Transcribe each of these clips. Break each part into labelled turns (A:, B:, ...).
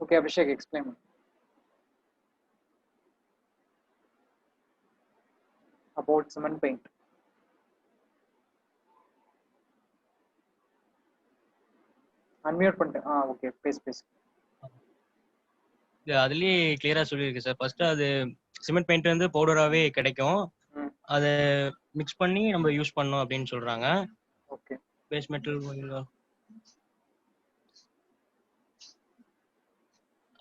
A: Okay, Abhishek, explain about cement paint. Unmute பண்ணிட்டேன். Okay பேசு.
B: அதுலயே கிளியரா சொல்லியிருக்கு சார். ஃபர்ஸ்ட் அது சிமெண்ட் பெயிண்ட் வந்து பவுடராவே கிடைக்கும். அதை மிக்ஸ் பண்ணி நம்ம யூஸ் பண்ணோம் அப்படின்னு சொல்றாங்க.
A: ஓகே.
B: பேஸ் மெட்டல்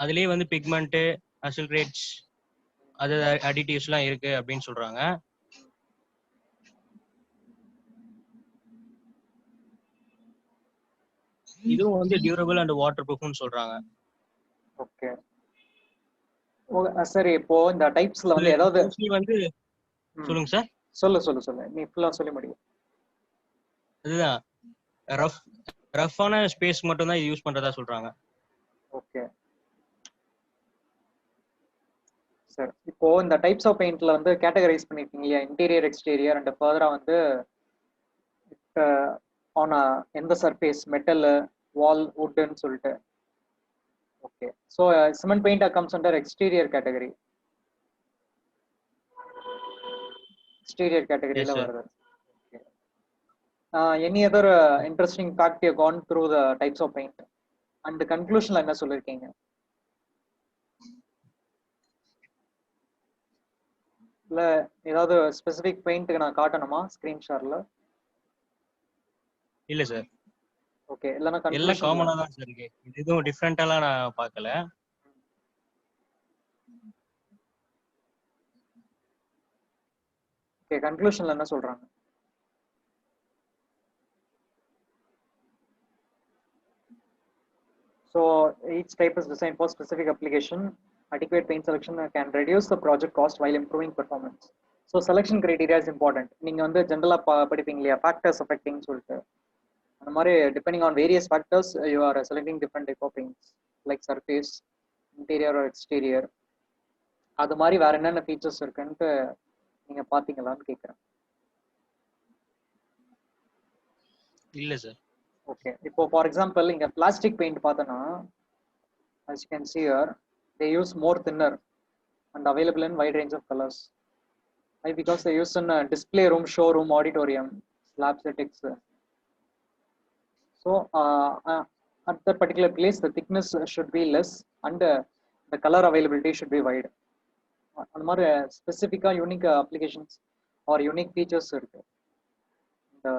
B: அதுலயே வந்து பிக்மெண்ட், அசில்ரேட்ஸ், அது அடிட்டிவ்ஸ்லாம் இருக்கு அப்படின்னு சொல்றாங்க. இதுவும் வந்து டியூரபிள் அண்ட் வாட்டர் ப்ரூஃப்னு சொல்றாங்க.
A: ஓகே. சரி, இப்போ இந்த டைப்ஸ்ல வந்து ஏதாவது
B: வந்து சொல்லுங்க சார்.
A: சொல்லு நீ ஃபுல்லா சொல்லி முடியும்.
B: அதுதான் ரஃப்பான ஸ்பேஸ் மட்டும் தான் யூஸ் பண்றதா சொல்றாங்க.
A: ஓகே சார், இப்போ இந்த டைப்ஸ் ஆஃப் பெயிண்ட்ல வந்து கேட்டகரைஸ் பண்ணிருக்கீங்க இல்லையா, இன்டீரியர், எக்ஸ்டீரியர் அண்ட் ஃபர்தரா வந்து ஆன் எந்த சர்ஃபேஸ், மெட்டல், வால், வுட்னு சொல்லிட்டு. Okay, so cement paint comes under exterior category. Exterior கேட்டகரியில வருது. Any other interesting fact you have gone through the types of paint and conclusionல என்ன சொல்லிருக்கீங்க? இல்ல ஏதாவது ஸ்பெசிபிக் பெயிண்ட்க்கு நான் காட்டணுமா ஸ்கிரீன் ஷேர்ல?
B: இல்ல சார்.
A: ஓகே, இல்லனா கன்க்ளூஷன்
B: எல்லாம் காமனா தான் சார் இருக்கு. இதுவும் டிஃபரண்டாலாம் நான் பார்க்கல.
A: ஓகே, கன்க்ளூஷன்ல என்ன சொல்றாங்க? So each type is designed for specific application. Adequate paint selection can reduce the project cost while improving performance. So selection criteria is important. நீங்க வந்து ஜெனரலா படிப்பீங்க இல்லையா, factors affecting சொல்லிட்டு. அந்த மாதிரி depending on various factors you are selecting different type of paints like surface, interior or exterior. அது மாதிரி வேற என்னென்ன ஃபீச்சர்ஸ் இருக்குன்னு நீங்க பாத்தீங்களான்னு கேக்குறேன்.
B: இல்ல சார்.
A: ஓகே, இப்போ ஃபார் எக்ஸாம்பிள் இங்க பிளாஸ்டிக் பெயிண்ட் பார்த்தோன்னா, as you can see here, they use more thinner and available in wide range of colors. Why? Because they use in a display room, showroom, auditorium, slab settings. So at that particular place, the thickness should be less and the color availability should be wide. அந்த மாதிரி ஸ்பெசிஃபிக்காக unique applications R unique features இருக்கு இந்த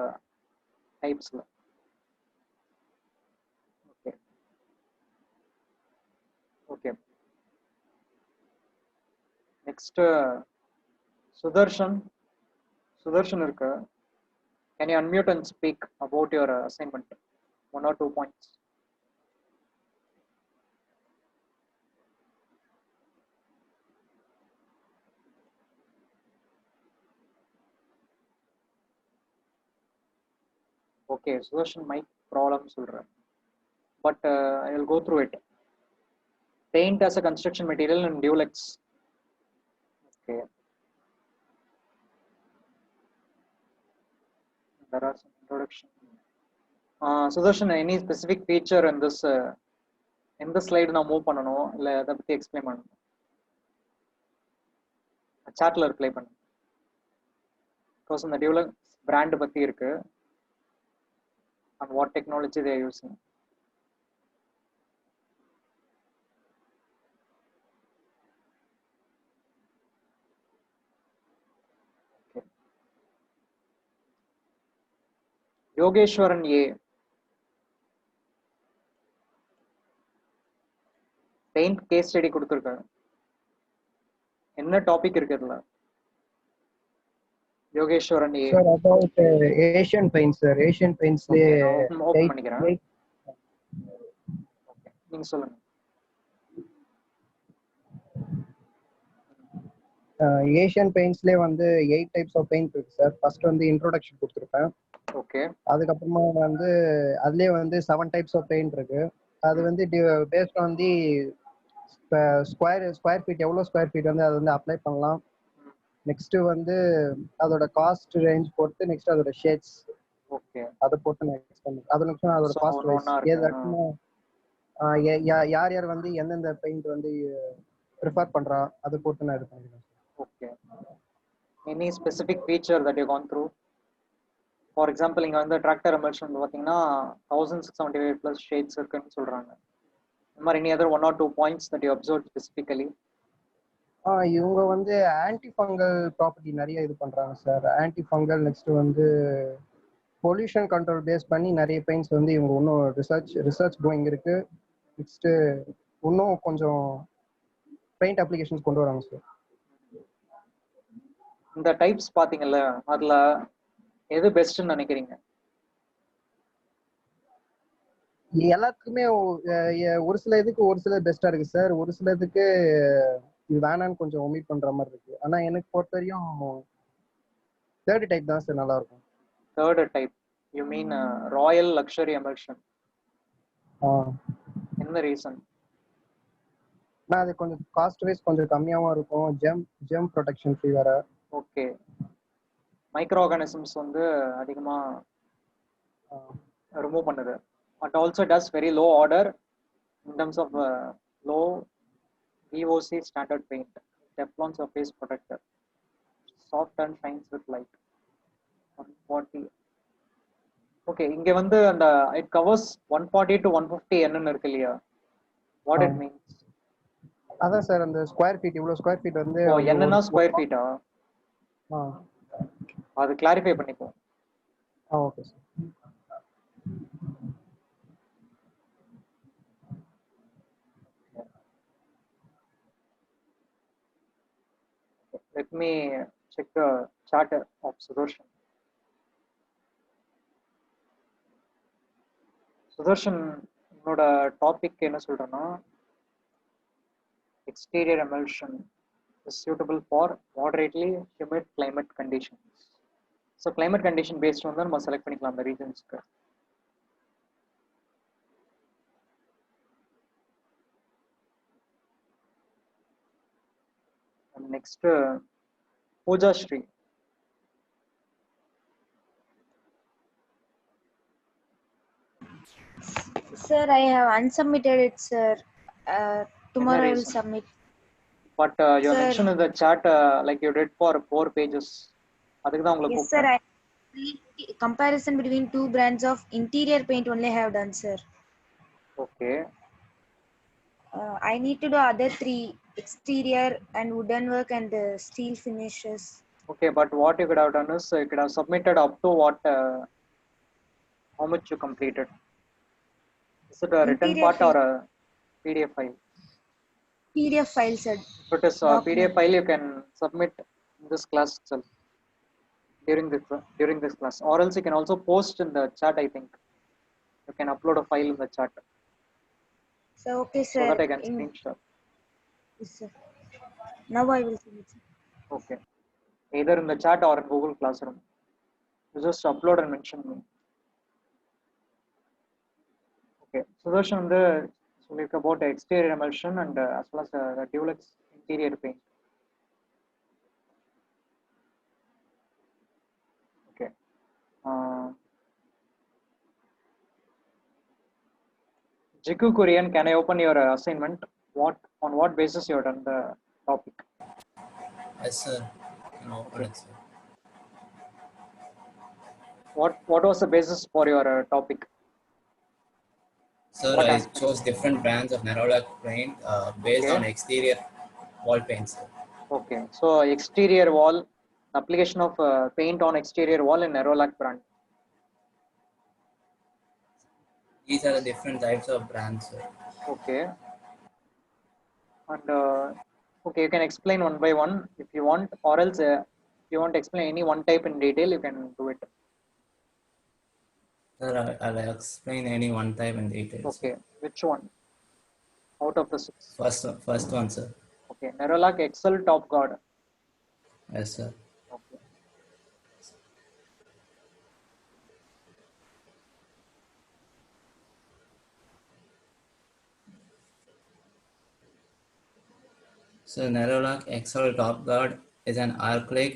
A: டைப்ஸில். Okay okay, next Sudarshan இருக்கு. Can you unmute and speak about your assignment? 1 or 2 points. Okay, Sudarshan mic problem solra. But I will go through it. Paint as a construction material in Dulex. Okay. There are some introduction. Sudarshan, any specific feature in this slide நான் move பண்ணணும் இல்லை அதை பற்றி explain பண்ணணும்? சாட்ல reply பண்ணு. Because இந்த deluxe brand பற்றி இருக்கு and what technology they are using. Okay. Yogeshwaran A. Paint case study கொடுத்துருக்காங்க. என்ன டாபிக் இருக்கு இதுல? Yogeshwaran A.
C: Sir about Asian paints sir. Asian பெயிண்ட்ஸ்ல
A: ஓபன் பண்ணிக்கிறேன். ஓகே, நீங்க சொல்லுங்க.
C: ஏஷியன் பெயிண்ட்ஸ்ல வந்து 8 டைப்ஸ் ஆஃப் பெயிண்ட் இருக்கு சார். ஃபர்ஸ்ட் வந்து இன்ட்ரோடக்ஷன் கொடுத்துருப்பேன்.
A: ஓகே.
C: அதுக்கப்புறமா வந்து அதுலயே வந்து 7 டைப்ஸ் ஆஃப் பெயிண்ட் இருக்கு. அது வந்து based on the square feet, எவ்வளோ ஸ்கொயர் ஃபீட் வந்து அது வந்து அப்ளை பண்ணலாம். நெக்ஸ்ட் வந்து அதோட காஸ்ட் ரேஞ்ச் பொறுத்து நெக்ஸ்ட் அதோட ஷேட்ஸ்
A: ஓகே
C: அதை பொறுத்து நெக்ஸ்ட் பண்ணி அது நெக்ஸ்ட் அதோட காஸ்ட் வைஸ் ஏதாச்சும் யார் யார் வந்து எந்தெந்த பெயிண்ட் வந்து ப்ரிஃபர் பண்றா அதை பொறுத்து நான் இது பண்ணிக்கிறேன்.
A: Okay. Any specific feature that you gone through? For example, இங்க வந்து tractor emulsion வந்து பாத்தீங்கன்னா 1675 plus shades இருக்குன்னு சொல்றாங்க. இந்த மாதிரி any other 1 or 2 points that you observed specifically?
C: இவங்க வந்து ஆன்டி ஃபங்கல் ப்ராப்பர்ட்டி நிறைய இது பண்றாங்க சார். ஆன்டி ஃபங்கல் நெக்ஸ்ட் வந்து பொல்யூஷன் கண்ட்ரோல் பேஸ் பண்ணி நிறைய பெயிண்ட்ஸ் வந்து இவங்க இன்னும் ரிசர்ச் கோயிங் இருக்கு. நெக்ஸ்ட் இன்னும் கொஞ்சம் பெயிண்ட் அப்ளிகேஷன்ஸ் கொண்டு வராங்க சார்.
A: இந்த டைப்ஸ் பாத்தீங்கல்ல, அதுல எது பெஸ்ட்னு நினைக்கிறீங்க?
C: எல்லாத்துக்குமே ஒரு சில இதுக்கு ஒரு சில பெஸ்டா இருக்கு சார். ஒரு சில இதுக்கு இது வேணான்னு கொஞ்சம் ஒமிட் பண்ற மாதிரி இருக்கு. ஆனா எனக்கு பொறுத்த வரையும் தேர்ட் டைப் தான் சார் நல்லா இருக்கும்.
A: Third type you mean royal luxury emulsion. என்ன ரீசன்?
C: நான் அது கொஞ்சம் காஸ்ட் வைஸ் கொஞ்சம் கம்மியாவும் இருக்கும். ஜெம் ப்ரொடெக்ஷன் ஃப்ரீ வேற.
A: ஓகே. மைக்ரோ ஆர்கானிசம்ஸ் வந்து அதிகமா ரிமூவ் பண்ணுது. But also does very low order in terms of low VOC standard paint. Teflon surface protector. Soft and shines with light. 140. Okay, இங்க வந்து அந்த it covers 140 to 150 என்னன்னு இருக்கு இல்லையா? What it means?
C: அதான் சார் அந்த ஸ்கொயர் ஃபீட் இவ்வளவு square feet வந்து
A: என்னன்னா ஸ்கொயர் ஃபீட்டா? அது கிளாரிஃபை பண்ணிப்போம்.
C: Okay sir.
A: Let me check the chart of Sudarshan. Sudarshan என்னோட டாபிக் என்ன சொல்றேன்னா, exterior emulsion is suitable for moderately humid climate conditions. So climate condition based வந்து நம்ம செலக்ட் பண்ணிக்கலாம் அந்த ரீஜன்ஸ்க்கு. Next, Pooja Shri.
D: Sir, I have unsubmitted it, sir. Tomorrow I will submit.
A: But you mentioned in the chat like you did for 4 pages. அதுக்கு தான் உங்களுக்கு
D: Yes, sir. Comparison between 2 brands of interior paint only I have done, sir.
A: Okay.
D: I need to do other 3 exterior and wooden work and steel finishes.
A: Okay, but what you could have done is you could have submitted up to what how much you completed. Is it a written part or a PDF file?
D: PDF file, sir.
A: If it is a PDF file, you can submit in this class itself during this class, or else you can also post in the chat. I think you can upload a file in the chat.
D: So okay, sir.
A: So that I can screenshot.
D: Yes, sir. Now I will submit, sir.
A: Okay. Either in the chat or in Google Classroom. You just upload and mention me. Okay. Sudarshan speak about the exterior emulsion and as well as the Dulux interior paint. Okay. Jiku Korean, can I open your assignment? On what basis you have done the topic?
E: Yes, sir. Can open it, sir.
A: What was the basis for your topic?
E: Sir, I chose different brands of Nerolac paint based on exterior wall paint, sir.
A: Okay, so exterior wall, application of paint on exterior wall in Nerolac brand.
E: These are the different types of brands, sir.
A: Okay. And okay, you can explain one by one if you want, or else if you want to explain any one type in detail, you can do it.
E: Sir, I'll explain any one type in detail.
A: Okay,
E: sir.
A: which one? Out of the 6.
E: First one, sir.
A: Okay, Nerolac Excel Top Guard.
E: Yes, sir.
A: Okay.
E: So Nerolac Excel Top Guard is an acrylic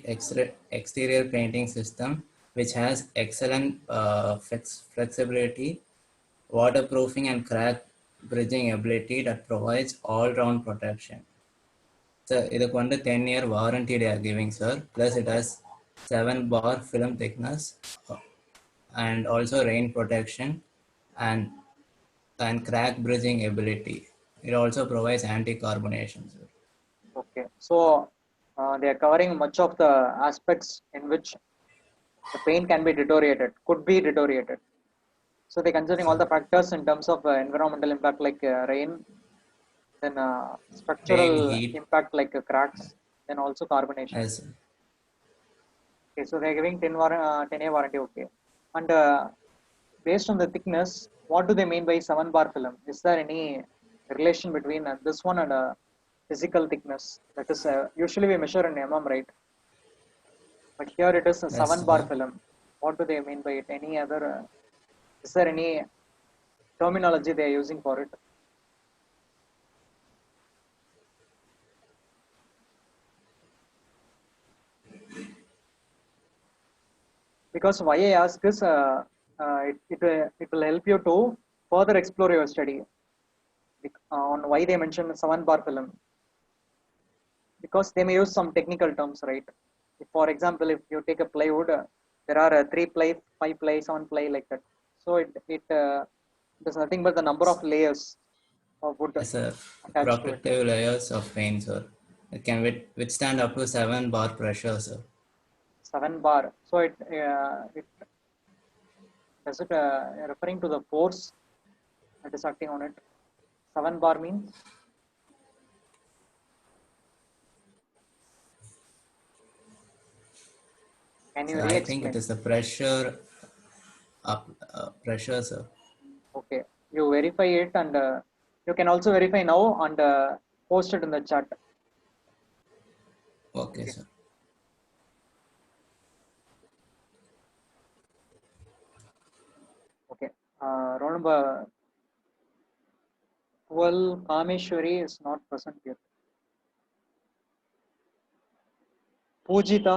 E: exterior painting system which has excellent flexibility, waterproofing and crack bridging ability that provides all-round protection. So இதுக்கு வந்து 10-year warranty they are giving, sir. Plus it has 7 bar film thickness and also rain protection and crack bridging ability. It also provides anti-carbonation, sir.
A: Okay, so they are covering much of the aspects in which the paint can be deteriorated, could be deteriorated. So they're considering all the factors in terms of environmental impact like rain, then structural
E: Rain, heat.
A: impact like cracks, then also carbonation.
E: Yes, sir.
A: Okay, so they're giving 10-year warranty. Okay, and based on the thickness, what do they mean by 7 bar film? Is there any relation between this one and physical thickness? That is usually we measure in mm, right? But here it is a
E: Yes,
A: 7 bar
E: sir.
A: film. What do they mean by it? Any other? Is there any terminology they are using for it? Because why I ask is it will help you to further explore your study on why they mentioned 7 bar film. Because they may use some technical terms, right? If, for example, if you take a plywood, there are 3 ply, 5 ply, 7 ply like that. So it does nothing but the number of layers of wood
E: It's a
A: attached to it.
E: protective layers of paint, sir. It can withstand up to 7 bar pressure, sir.
A: 7 bar. So it does it referring to the force that is acting on it. 7 bar means can you
E: So I think it
A: re-explain?
E: is the pressure pressure, sir.
A: Okay, you verify it and you can also verify now and post it in the chat.
E: Okay, sir.
A: Okay, roll number 12, Kameshwari is not present here. Pujita,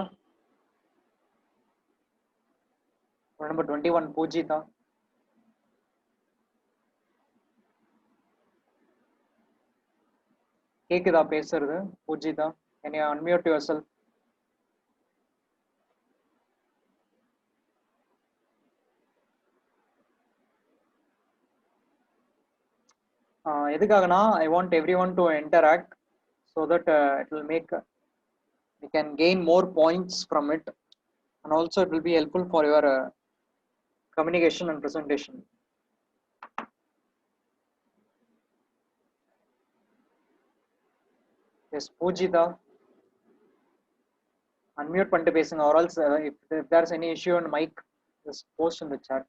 A: roll number 21, Pujita. கேக்குதா பேசுறது Poojitha? Can you unmute yourself? எதுக்காகனா I want everyone to interact so that it will make we can gain more points from it, and also it will be helpful for your communication and presentation. Yes, Pujita, unmute பண்ணிட்டு பேசுங்க, or else if there's any issue on mic, just post in the chat.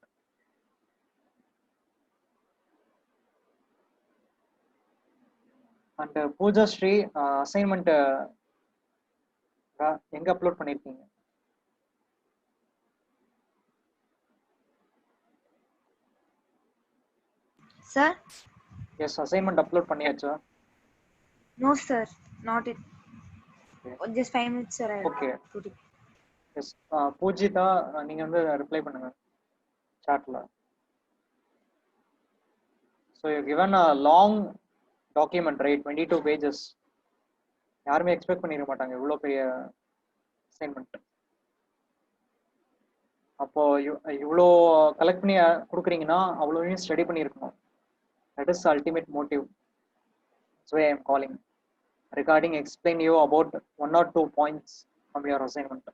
A: And Pooja Sri assignment எங்க upload பண்ணிருக்கீங்க?
D: Sir?
A: Yes, assignment upload பண்ணியாச்சா?
D: No, sir. Not it.
A: Okay.
D: Just 5 minutes, sir.
A: Okay.
D: Put it.
A: Yes, Poojitha நீங்க வந்து reply பண்ணுங்க chatல. So you given a long document, right? 22 pages. யாருமே expect பண்ணிட மாட்டாங்க இவ்வளோ பெரிய அசைன்மெண்ட். அப்போ இவ்வளோ கலெக்ட் பண்ணி கொடுக்குறீங்கன்னா அவ்வளோவையும் ஸ்டடி பண்ணியிருக்கணும். That is ultimate motive. That's why I am calling regarding explain you about 1 or 2 points from your assignment.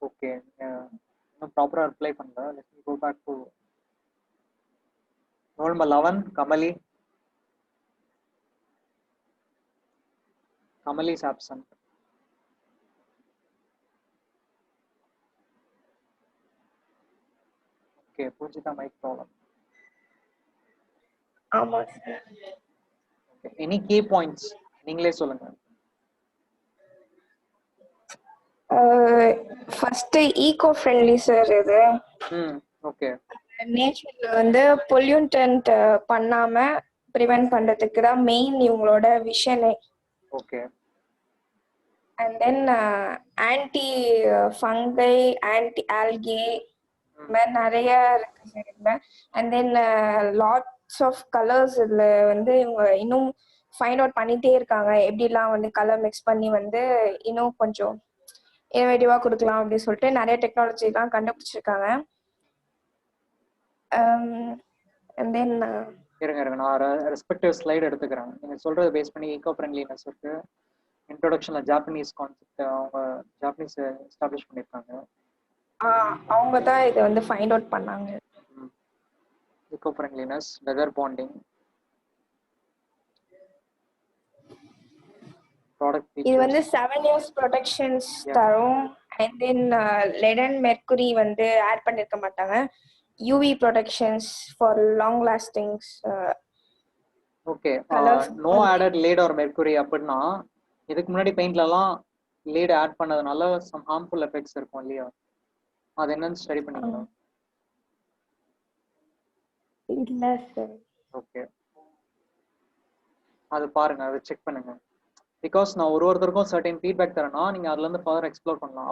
A: Okay, no proper reply பண்ணல. Let me go back to roll number 11, Kamali. Kamali is absent. Okay, Pujita mic problem.
F: ஆமா sir.
A: Okay, any key points நீங்களே சொல்லுங்க.
F: First eco friendly sir இது.
A: Okay.
F: நேச்சர்ல வந்து pollutant பண்ணாம prevent பண்றதுக்கு தான் main இவங்களோட விஷனே.
A: Okay.
F: and then anti fungi, anti algae, மாதிரி நிறைய இருக்கு சார் இதுல. And then lots of colors இதுல வந்து இவங்க இன்னும் ஃபைண்ட் அவுட் பண்ணிட்டே இருக்காங்க, எப்படிலாம் வந்து கலர் மிக்ஸ் பண்ணி வந்து இன்னும் கொஞ்சம் இனோவேட்டிவா கொடுக்கலாம் அப்படின்னு சொல்லிட்டு நிறைய டெக்னாலஜி எல்லாம் கண்டுபிடிச்சிருக்காங்க. And then
A: இருங்க நான் ரெஸ்பெக்டிவ் ஸ்லைடு எடுத்துக்கிறேன். நீங்க சொல்றது பேஸ் பண்ணி ஈகோ ஃப்ரெண்ட்லினஸ் இருக்கு. இன்ட்ரோடக்ஷன்ல ஜாப்பனீஸ் கான்செப்ட் அவங்க ஜாப்பனீஸ் எஸ்டாப்ளிஷ் பண்ணிருக்காங்க.
F: அவங்க தான் இதை வந்து ஃபைண்ட் அவுட் பண்ணாங்க.
A: Eco friendliness, weather bonding, product
F: இது வந்து 7 years ப்ரொடெக்ஷன்ஸ் தரும். And then lead and mercury வந்து ஆட் பண்ணிருக்க மாட்டாங்க. UV protections for long lastings.
A: Okay, no added lead or mercury அப்படின்னா இதுக்கு முன்னாடி பெயிண்ட்லலாம் லீட் ஆட் பண்ணதுனால சம் ஹார்ம்ஃபுல் எஃபெக்ட்ஸ் இருக்கும் இல்லையா? அது என்னன்னு ஸ்டடி பண்ணீங்களா?
F: இல்ல சார்.
A: ஓகே, அது பாருங்க, அதை செக் பண்ணுங்க. பிகாஸ் நான் ஒருத்தருக்கும் சர்டன் ஃபீட்பேக் தரேன்னா நீங்க அதுல இருந்து ஃபர்தர் எக்ஸ்ப்ளோர் பண்ணலாம்.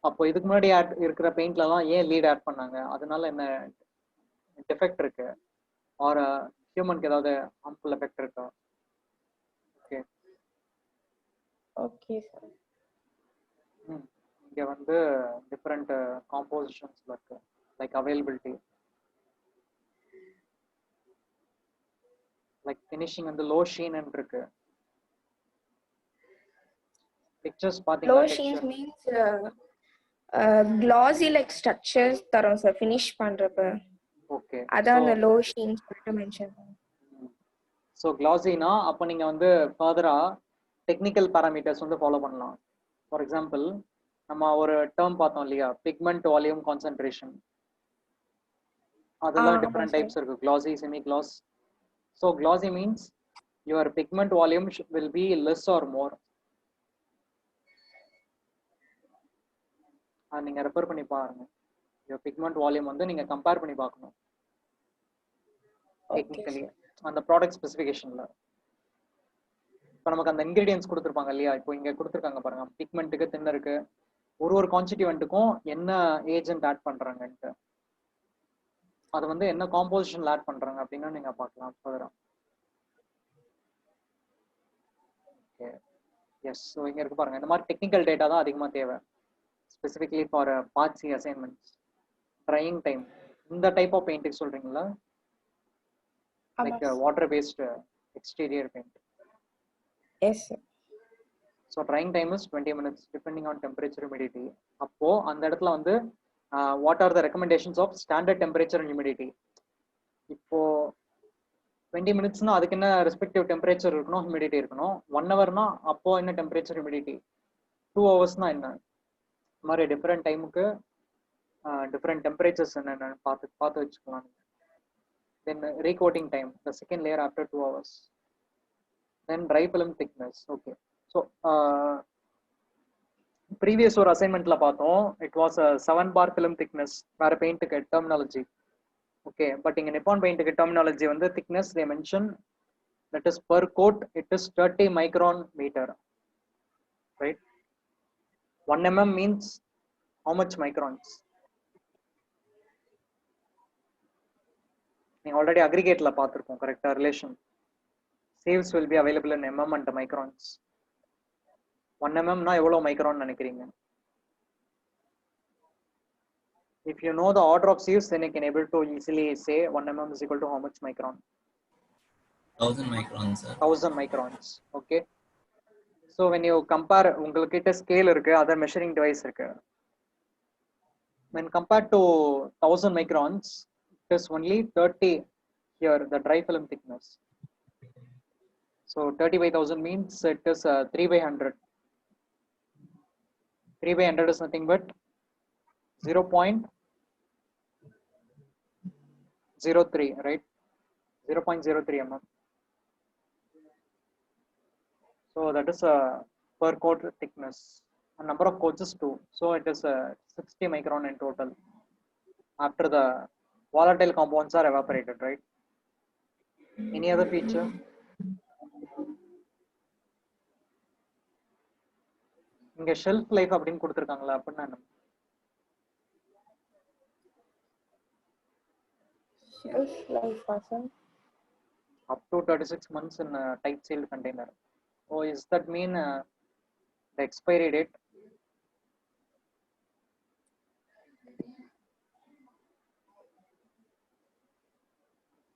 A: அப்போ இதுக்கு முன்னாடி ஆட் இருக்கிற பெயிண்ட்லலாம் ஏன் லீட் ஆட் பண்ணாங்க, அதனால என்ன டிஃபெக்ட் இருக்கு, ஆர் ஹியூமனுக்கு ஏதாவது ஹார்ம்ஃபுல் எஃபெக்ட் இருக்கா? Okay
F: okay sir.
A: இங்க வந்து டிஃப்ரெண்ட் காம்போசிஷன்ஸ்ல இருக்கு, லைக் அவைலபிலிட்டி, லைக் ஃபினிஷிங் வந்து லோ ஷீன் இருக்கு. பிக்சர்ஸ் பாத்தீங்கன்னா
F: low sheens means glossy like structures தரும் சார் finish பண்றப்ப.
A: ஓகே,
F: அதான் அந்த low sheens சொல்லிட்டு மென்ஷன் பண்ணுங்க.
A: ஸோ கிளாஸினா அப்போ நீங்க வந்து ஃபர்தரா டெக்னிக்கல் பாராமீட்டர்ஸ் வந்து ஃபாலோ பண்ணலாம். ஃபார் எக்ஸாம்பிள் நம்ம ஒரு டேர்ம் பார்த்தோம் இல்லையா, பிக்மெண்ட் வால்யூம் கான்சென்ட்ரேஷன். அதெல்லாம் டிஃப்ரெண்ட் டைப்ஸ் இருக்கு, classy, semi class. So glossy means your pigment volume will be less or more. அது நீங்க ரெஃபர் பண்ணி பாருங்க. யுவர் பிக்மெண்ட் வால்யூம் வந்து நீங்க கம்பேர் பண்ணி பார்க்கணும் டெக்னிக்கலி அந்த ப்ராடக்ட் ஸ்பெசிஃபிகேஷன்ல. இப்போ நமக்கு அந்த இன்கிரீடியன்ஸ் கொடுத்துருப்பாங்க இல்லையா, இப்போ இங்க கொடுத்துருக்காங்க பாருங்க, பிக்மெண்ட்டுக்கு, தின்னருக்கு, ஒரு கான்ஸ்டிடியூவன்ட்டுக்கும் என்ன ஏஜென்ட் ஆட் பண்றாங்கன்ட்டு, அது வந்து என்ன காம்போசிஷன்ல ஆட் பண்றாங்க அப்படின்னு நீங்க பார்க்கலாம் ஃபர்தரா. Okay, S. ஸோ இங்க இருக்கு பாருங்க, இந்த மாதிரி டெக்னிக்கல் டேட்டா தான் அதிகமாக தேவை, specifically for part C assignments. Drying time, இந்த டைப் ஆஃப் பெயிண்டிங் சொல்றீங்களா? Like water based exterior paint.
F: Yes sir.
A: So drying time is 20 minutes depending on temperature, humidity. அப்போ அந்த இடத்துல வந்து what are the recommendations of standard temperature and humidity. இப்போ 20 minutesனா அதுக்கு என்ன respective temperature இருக்கணும், ஹியூமிடிட்டி இருக்கணும். 1 hourனா அப்போ என்ன டெம்பரேச்சர், ஹியூமிடிட்டி. 2 hoursனா என்ன, இந்த மாதிரி டிஃப்ரெண்ட் டைமுக்கு டிஃப்ரெண்ட் டெம்பரேச்சர்ஸ் என்னென்னு பார்த்து வச்சுக்கலாம். Then recoating time, the second layer after 2 hours. Then dry film thickness. Okay, so previous ஒரு assignmentல பார்த்தோம், it was a 7 bar film thickness வேற பெயிண்ட்க்கு terminology. Okay, but இங்க நிப்பான் பெயிண்ட்க்கு terminology வந்து thickness they mention, that is per coat it is 30 micron meter, right? 1 mm means how much microns? Already அக்ரிகேட்ல பார்த்துருக்கோம் கரெக்டா relation. Sieves will be available in mm and microns. 1 mm னா எவ்வளவு micron நினைக்கிறீங்க? If you know the order of sieves, then you can able to easily say 1 mm is equal to how much micron?
E: 1000 microns, sir.
A: 1000 microns. Okay, so when you compare, உங்ககிட்ட scale இருக்கு, other measuring device இருக்கு. When compared to 1000 microns, it is only 30 here, the dry film thickness. So 30 by 1000 means it is 3 by 100. 3 by 100 is nothing but 0.03, right? 0.03 mm. So that is per coat thickness. And number of coats is 2. So it is 60 micron in total after the volatile compounds are evaporated, right? Any other feature? இங்க shelf life அப்படின்னு கொடுத்துருக்காங்களா அப்படின்னா என்ன?
F: Shelf life, sir.
A: Up to 36 months in a tight sealed container. Oh, is that mean the expiry date?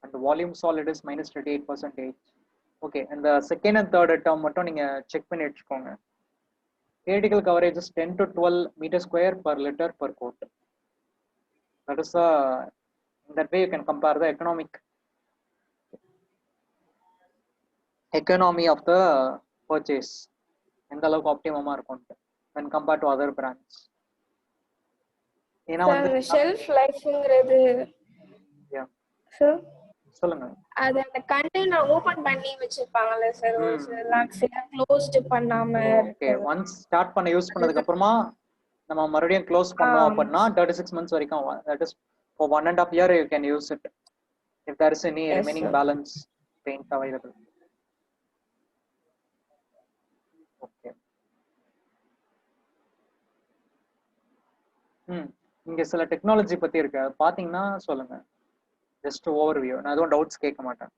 A: And the volume solid is minus 38%. Okay, and the second and third term மட்டும் நீங்க check பண்ணி வச்சுக்கோங்க. Theoretical coverage is 10 to 12 meter square per liter per quart. That is in that way you can compare the economy of the purchase. எந்த அளவுக்கு ஆப்டிமமா இருக்கும் when compared to other brands. ஏனா வந்து
F: shelf லைஃப்ங்கிறது sir
A: சொல்லுங்க.
F: அது அந்த கண்டெய்னர் ஓபன் பண்ணி வச்சிருப்பாங்கல்ல sir, ஒரு சில க்ளோஸ்ட் பண்ணாம.
A: ஓகே, ஒன்ஸ் ஸ்டார்ட் பண்ண யூஸ் பண்ணதுக்கு அப்புறமா நம்ம மறுபடியும் க்ளோஸ் பண்ணோம் அப்படினா 36 months வரைக்கும், that is for 1.5 year you can use it if there is any remaining balance paint available. Okay. இங்க சில டெக்னாலஜி பத்தி இருக்கு, பாத்தீங்கன்னா சொல்லுங்க. ஜஸ்ட் ஓவர்வியூ, நான் எதுவும் டவுட்ஸ் கேட்க மாட்டேன்.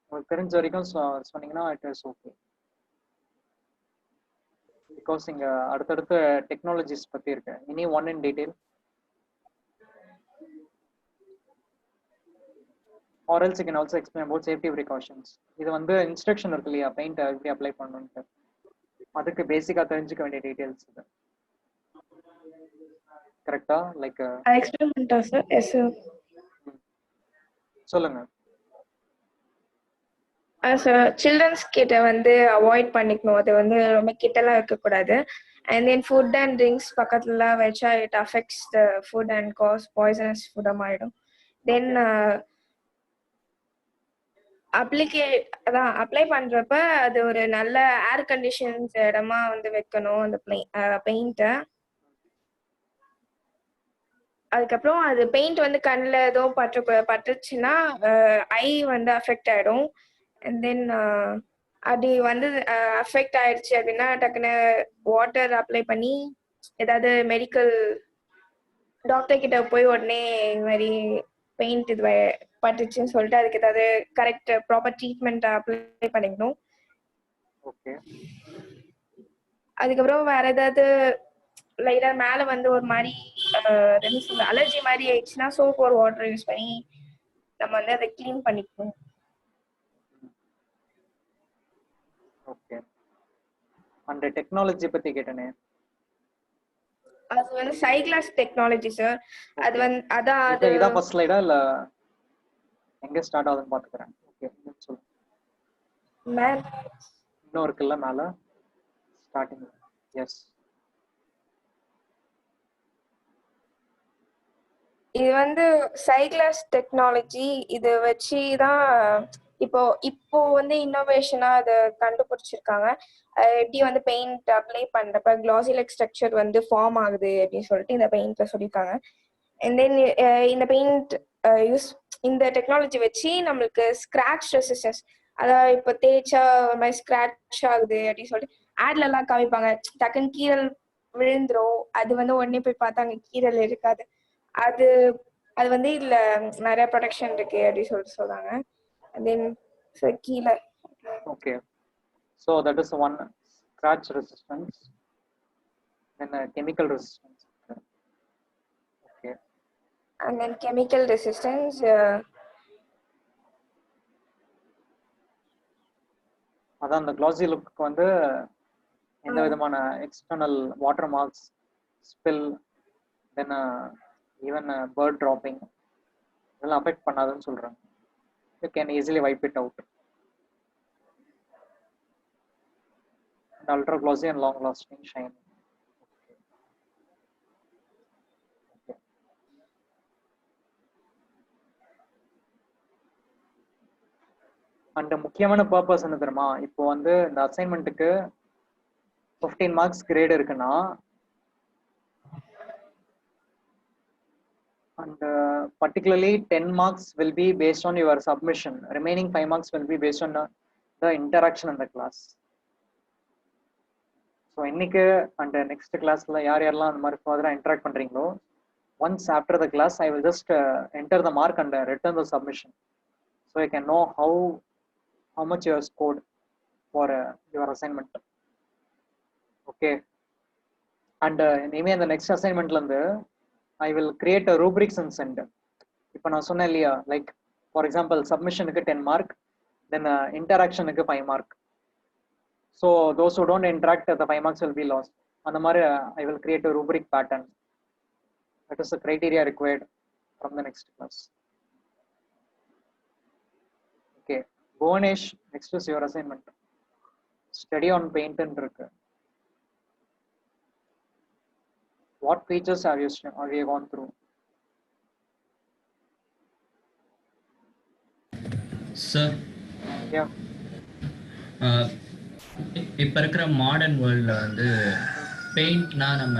A: உங்களுக்கு தெரிஞ்ச வரைக்கும் சொன்னீங்கன்னா இட் இஸ் ஓகே. பிகாஸ் இங்க அடுத்தடுத்த டெக்னாலஜிஸ் பத்தி இருக்கு. Any one in detail or else you can also explain about safety precautions. இது வந்து இன்ஸ்ட்ரக்ஷன் இருக்கு இல்லையா, பெயிண்ட் எப்படி அப்ளை பண்ணணும்னு, அதுக்கு பேசிக்கா தெரிஞ்சுக்க வேண்டிய டீடைல்ஸ் இது. கரெக்ட்டா? லைக்
F: எக்ஸ்பெரிமெண்டா சார்? Yes sir.
A: சொல்லுங்க.
F: சார் சில்ட்ரன்ஸ் கிட்ட வந்து அவாய்ட் பண்ணிக்கணும், அது வந்து ரொம்ப கிட்டலாம் இருக்கக்கூடாது. And then food and drinks பக்கத்துல வச்சா it affects the food and cause poisonous ஃபுட்டம் ஆயிடும். தென் அப்ளை பண்றப்ப அது ஒரு நல்ல ஏர் கண்டிஷன்ஸ் இடமா வந்து வைக்கணும் அந்த பெயிண்ட்டை. அதுக்கப்புறம் அது பெயிண்ட் வந்து கண்ணில் ஏதோ பட்டுச்சுன்னா ஐ வந்து அஃபெக்ட் ஆயிடும். அண்ட் தென் அப்படி வந்து அஃபெக்ட் ஆயிடுச்சு அப்படின்னா டக்குன்னு வாட்டர் அப்ளை பண்ணி ஏதாவது மெடிக்கல் டாக்டர் கிட்ட போய் உடனே இது மாதிரி பெயிண்ட் இது பட்டுச்சுன்னு சொல்லிட்டு அதுக்கு ஏதாவது கரெக்ட் ப்ராப்பர் ட்ரீட்மெண்ட் அப்ளை பண்ணிக்கணும்.
A: ஓகே.
F: அதுக்கப்புறம் வேற ஏதாவது லைட்டா மேல வந்து ஒரு மாதிரி அலர்ஜி மாதிரி ஆயிடுச்சுன்னா சோப் ஒரு வாட்டர் யூஸ் பண்ணி நம்ம வந்து அதை கிளீன் பண்ணிக்கணும்.
A: ஓகே. அந்த டெக்னாலஜி பத்தி கேட்டனே,
F: அது வந்து சைக்ளாஸ் டெக்னாலஜி சார். அது வந்து அதான்
A: இதான் ஃபர்ஸ்ட் ஸ்லைடா இல்ல எங்க ஸ்டார்ட் ஆகுதுன்னு பாத்துக்கறேன். ஓகே, சொல்லுங்க.
F: மேல
A: இன்னும் இருக்குல்ல மேல ஸ்டார்டிங். எஸ்,
F: இது வந்து சைக்ளாஸ் டெக்னாலஜி. இது வச்சுதான் இப்போ வந்து இன்னோவேஷனா அதை கண்டுபிடிச்சிருக்காங்க. எப்படி வந்து பெயிண்ட் அப்ளை பண்றப்ப கிளாசி லைக் ஸ்ட்ரக்சர் வந்து ஃபார்ம் ஆகுது அப்படின்னு சொல்லிட்டு இந்த பெயிண்ட்ல சொல்லியிருக்காங்க. அண்ட் தென் இந்த பெயிண்ட் இந்த டெக்னாலஜி வச்சு நம்மளுக்கு ஸ்கிராட்ச் ரெசிஸ்டன்ஸ், அதாவது இப்போ தேய்ச்சா ஒரு மாதிரி ஸ்கிராட்ச் ஆகுது அப்படின்னு சொல்லிட்டு ஆட்ல எல்லாம் காமிப்பாங்க. டக்குன்னு கீரல் விழுந்துரும், அது வந்து உடனே போய் பார்த்தா அங்க கீரல் இருக்காது. அது வந்து இதுல நிறைய ப்ரொடெக்ஷன் இருக்கு அப்படின்னு சொல்லிட்டு சொல்றாங்க. தென் கீழே
A: okay. So that is one, scratch resistance, then chemical resistance. Okay.
F: And then chemical resistance.
A: அதான் அந்த glossy look வந்து எந்த விதமான external water marks, spill, then even bird dropping இதெல்லாம் அஃபெக்ட் பண்ணாதுன்னு சொல்றாங்க. You can easily wipe it out. And ultra glossy and long lasting shine. Okay. And முக்கியமான purpose என்ன தெரியுமா, இப்போ வந்து இந்த அசைன்மெண்ட்டுக்கு 15 மார்க்ஸ் கிரேட் இருக்குன்னா, and particularly 10 marks will be based on your submission, remaining 5 marks will be based on the interaction in the class. So இன்னைக்கு and next கிளாஸ்ல யார் யாரெல்லாம் அந்த மாதிரி ஃபர்தராக இன்ட்ராக்ட் பண்றீங்களோ once after the class I will just enter the mark and return the submission so I can know how much you have scored for your assignment. Okay, and maybe in the next assignment I will create a rubrics and send. இப்போ நான் சொன்னேன் இல்லையா, like for example submission-க்கு 10 mark, then interaction-க்கு 5 mark. So those who don't interact, the 5 marks will be lost. அந்த மாதிரி I will create a rubric pattern. That is the criteria required from the next class. Okay, Bhuvanesh, next is your assignment. Study on paint and irukku. What features have you gone through?
G: Sir.
A: Yeah.
G: இப்போ இருக்கிற modern வேர்ல்டில் வந்து பெயிண்ட்னா நம்ம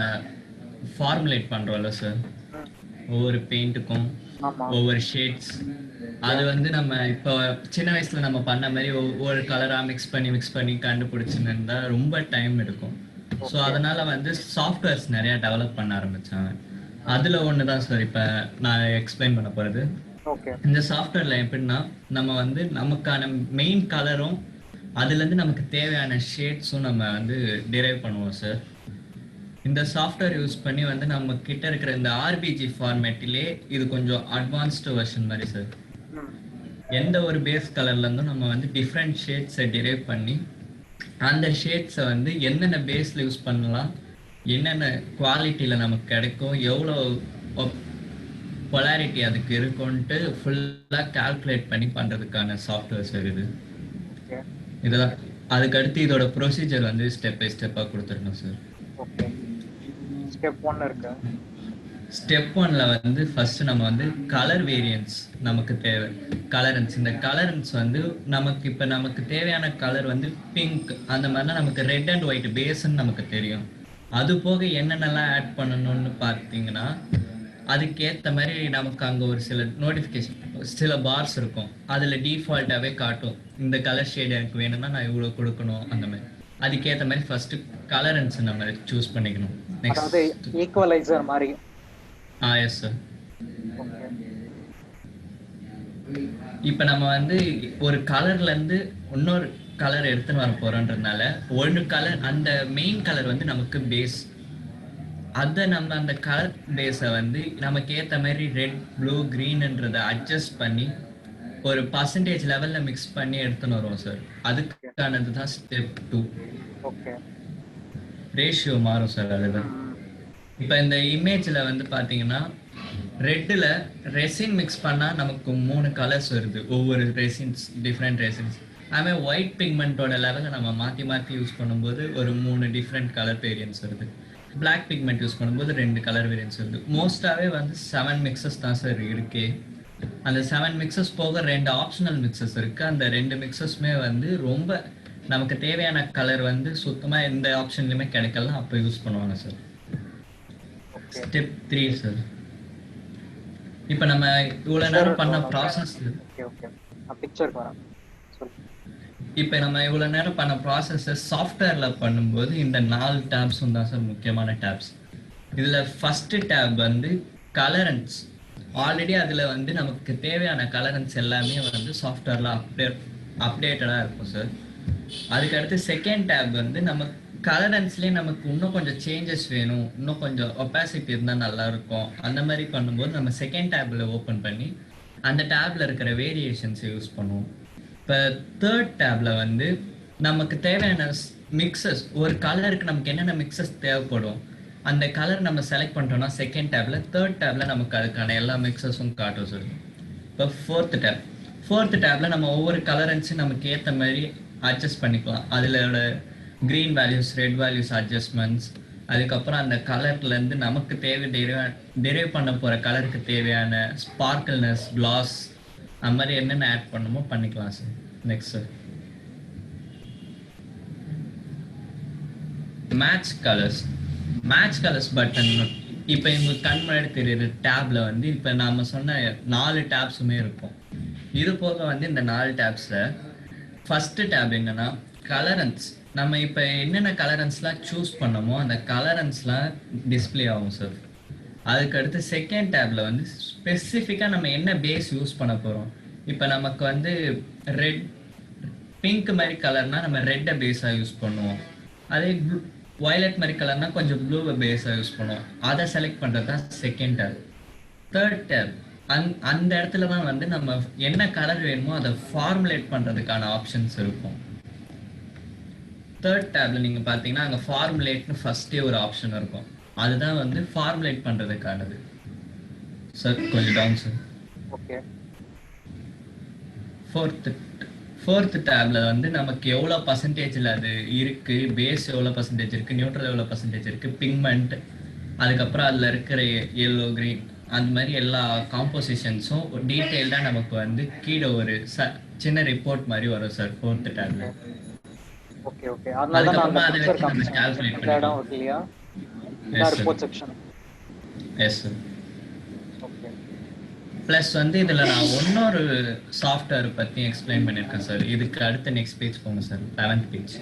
G: formulate பண்ணுறோம்ல sir, ஒவ்வொரு பெயிண்ட்டுக்கும் ஒவ்வொரு shades. அது வந்து நம்ம இப்போ சின்ன வயசுல நம்ம பண்ண மாதிரி ஒவ்வொரு கலராக மிக்ஸ் பண்ணி கண்டுபிடிச்சுன்னு இருந்தால் ரொம்ப டைம் எடுக்கும். ஸோ அதனால வந்து சாஃப்ட்வேர்ஸ் நிறையா டெவலப் பண்ண ஆரம்பிச்சாங்க. அதில் ஒன்று தான் சார் இப்போ நான் எக்ஸ்பிளைன் பண்ண போகிறது. இந்த சாஃப்ட்வேரில் எப்படின்னா நம்ம வந்து நமக்கான மெயின் கலரும் அதுலேருந்து நமக்கு தேவையான ஷேட்ஸும் நம்ம வந்து டிரைவ் பண்ணுவோம் சார். இந்த சாஃப்ட்வேர் யூஸ் பண்ணி வந்து நம்ம கிட்ட இருக்கிற இந்த ஆர்பிஜி ஃபார்மேட்டிலே இது கொஞ்சம் அட்வான்ஸ்டு வெர்ஷன் மாதிரி சார். எந்த ஒரு பேஸ் கலர்ல இருந்தும் நம்ம வந்து டிஃப்ரெண்ட் ஷேட்ஸை டிரைவ் பண்ணி அந்த ஷேட்ஸை வந்து என்னென்ன பேஸ்ல யூஸ் பண்ணலாம், என்னென்ன குவாலிட்டியில நமக்கு கிடைக்கும், எவ்வளோ பொலாரிட்டி அதுக்கு இருக்கும்ட்டு ஃபுல்லாக கால்குலேட் பண்ணி பண்றதுக்கான சாஃப்ட்வேர் சார் இது. இதெல்லாம் அதுக்கடுத்து இதோட ப்ரொசீஜர் வந்து ஸ்டெப் பை ஸ்டெப்பாக கொடுத்துருக்கோம் சார். ஸ்டெப் 1ல வந்து ஃபர்ஸ்ட் நம்ம வந்து கலர் வேரியன்ஸ் நமக்கு தேவை. கலரன்ஸ், இந்த கலரன்ஸ் வந்து நமக்கு தேவையான கலர் வந்து பிங்க், அந்த மாதிரினா நமக்கு ரெட் அண்ட் ஒயிட் பேஸ்ன்னு நமக்கு தெரியும். அது போக என்னென்னலாம் ஆட் பண்ணணும்னு பார்த்தீங்கன்னா அதுக்கேற்ற மாதிரி நமக்கு அங்கே ஒரு சில நோட்டிஃபிகேஷன், சில பார்ஸ் இருக்கும். அதில் டிஃபால்ட்டாகவே காட்டும் இந்த கலர் ஷேட் எனக்கு வேணும்னா நான் இவ்வளோ கொடுக்கணும். அந்த மாதிரி அதுக்கேற்ற மாதிரி ஃபர்ஸ்ட் கலரன்ஸ் நம்ம சூஸ் பண்ணிக்கணும்.
A: நெக்ஸ்ட் ஈக்குவலைசர் மாதிரி.
G: Yes sir. இப்போ நம்ம வந்து ஒரு கலர்லேருந்து இன்னொரு கலர் எடுத்துன்னு வர போகிறோன்றதுனால ஒரு கலர், அந்த மெயின் கலர் வந்து நமக்கு பேஸ். அதை நம்ம அந்த கலர் பேஸை வந்து நமக்கு ஏற்ற மாதிரி ரெட், ப்ளூ, க்ரீன்ன்றதை அட்ஜஸ்ட் பண்ணி ஒரு பர்சன்டேஜ் லெவலில் மிக்ஸ் பண்ணி எடுத்துன்னு வருவோம் சார். அதுக்கானது தான் ஸ்டெப் 2. ரேஷியோ மாறும் சார். அதுதான் இப்போ இந்த இமேஜில் வந்து பார்த்தீங்கன்னா ரெட்டில் ரெசின் மிக்ஸ் பண்ணால் நமக்கு 3 கலர்ஸ் வருது, ஒவ்வொரு ரெசின்ஸ், டிஃப்ரெண்ட் ரெசின்ஸ். அதுமாதிரி ஒயிட் பிக்மெண்ட்டோட லெவலில் நம்ம மாற்றி யூஸ் பண்ணும்போது ஒரு 3 டிஃப்ரெண்ட் கலர் வேரியன்ஸ் வருது. பிளாக் பிக்மெண்ட் யூஸ் பண்ணும்போது 2 கலர் வேரியன்ஸ் வருது. மோஸ்ட்டாகவே வந்து 7 மிக்சஸ் தான் சார் இருக்கே. அந்த 7 மிக்சஸ் போக 2 ஆப்ஷனல் மிக்சஸ் இருக்குது. அந்த 2 மிக்சஸ்மே வந்து ரொம்ப நமக்கு தேவையான கலர் வந்து சுத்தமாக எந்த ஆப்ஷன்லையுமே கிடைக்கலாம், அப்போ யூஸ் பண்ணுவாங்க சார். Step 3 sir. இப்போ நம்ம இவ்வளோ நேரம் பண்ண ப்ராசஸ், இப்போ நம்ம இவ்வளோ நேரம் பண்ண ப்ராசஸை சாஃப்ட்வேரில் பண்ணும்போது இந்த 4 டேப்ஸும் தான் சார் முக்கியமான டேப்ஸ். இதில் ஃபஸ்ட்டு டேப் வந்து கலரன்ஸ். ஆல்ரெடி அதில் வந்து நமக்கு தேவையான கலரன்ஸ் எல்லாமே வந்து சாஃப்ட்வேரில் அப்டேட்டடாக இருக்கும் சார். அதுக்கடுத்து செகண்ட் டேப் வந்து நம்ம கலரன்ஸ்லேயே நமக்கு இன்னும் கொஞ்சம் சேஞ்சஸ் வேணும், இன்னும் கொஞ்சம் ஒப்பாசிட்டி இருந்தால் நல்லாயிருக்கும். அந்த மாதிரி பண்ணும்போது நம்ம செகண்ட் டேப்பில் ஓப்பன் பண்ணி அந்த டேப்பில் இருக்கிற வேரியேஷன்ஸை யூஸ் பண்ணுவோம். இப்போ தேர்ட் டேப்பில் வந்து நமக்கு தேவையான மிக்சஸ், ஒரு கலருக்கு நமக்கு என்னென்ன மிக்சஸ் தேவைப்படும் அந்த கலர் நம்ம செலக்ட் பண்ணுறோம்னா செகண்ட் டேப்பில், தேர்ட் டேப்பில் நமக்கு அதுக்கான எல்லா மிக்சஸும் காட்டும் சார். இப்போ ஃபோர்த்து டேப்பில் நம்ம ஒவ்வொரு கலரன்ஸும் நமக்கு ஏற்ற மாதிரி அட்ஜஸ்ட் பண்ணிக்கலாம். அதிலோட green values, red values adjustments, அதுக்கப்புறம் அந்த கலர்லேருந்து நமக்கு டெரைவ் பண்ண போகிற கலருக்கு தேவையான ஸ்பார்க்கிள்னஸ், கிளாஸ், அந்த மாதிரி என்னென்ன ஆட் பண்ணணுமோ பண்ணிக்கலாம் sir. Next sir match colours button. இப்போ எங்களுக்கு கண் முன்னாடி தெரியுற டேப்ல வந்து இப்போ நாம சொன்ன 4 டேப்ஸுமே இருக்கும். இது போக வந்து இந்த 4 டேப்ஸில் ஃபர்ஸ்ட் டேப் என்னன்னா கலரன்ஸ். நம்ம இப்போ என்னென்ன கலரன்ஸ்லாம் சூஸ் பண்ணமோ அந்த கலரன்ஸ்லாம் டிஸ்ப்ளே ஆகும் சார். அதுக்கடுத்து செகண்ட் டேப்ல வந்து ஸ்பெசிஃபிக்காக நம்ம என்ன பேஸ் யூஸ் பண்ண போகிறோம். இப்போ நமக்கு வந்து ரெட் பிங்க் மாதிரி கலர்னா நம்ம ரெட்டை பேஸாக யூஸ் பண்ணுவோம். அதே வயலட் மாதிரி கலர்னா கொஞ்சம் ப்ளூவை பேஸாக யூஸ் பண்ணுவோம். அதை செலக்ட் பண்ணுறது தான் செகண்ட் டேப். தேர்ட் டேப் அந்த இடத்துல தான் வந்து நம்ம என்ன கலர் வேணுமோ அதை ஃபார்முலேட் பண்ணுறதுக்கான ஆப்ஷன்ஸ் இருக்கும். தேர்ட் டேப்ல நீங்க பாத்தீங்கன்னா அங்க ஃபார்முலேட்னு ஃபர்ஸ்டே ஒரு ஆப்ஷன் இருக்கும். அதுதான் வந்து ஃபார்முலேட் பண்றதுக்கானது. சார் கொஞ்சம் டவுன் சார்.
A: ஓகே.
G: ஃபோர்த் டேப்ல வந்து நமக்கு எவ்வளோ பர்சன்டேஜில் அது இருக்கு, பேஸ் எவ்வளோ பர்சன்டேஜ் இருக்கு, நியூட்ரல் எவ்வளோ பர்சன்டேஜ் இருக்கு, பிக்மெண்ட், அதுக்கப்புறம் அதில் இருக்கிற எல்லோ கிரீன் அந்த மாதிரி எல்லா காம்போசிஷன்ஸும் டீட்டெயில்டாக நமக்கு வந்து கீழே ஒரு சின்ன ரிப்போர்ட் மாதிரி வரும் சார் ஃபோர்த் டேப்ல.
A: Okay okay. அதனால தான் நான் அந்த பிக்சர் காமிச்சேன்.
G: கால்குலேட்
A: இந்த இடம் ஓகே இல்லையா? இந்த report section.
G: S sir.
A: Okay.
G: Plus வந்து இதில் நான் இன்னொரு சாஃப்ட்வேர் பற்றி எக்ஸ்பிளைன் பண்ணியிருக்கேன் சார். இதுக்கு அடுத்த நெக்ஸ்ட் பேஜ் போங்க sir, 11th page.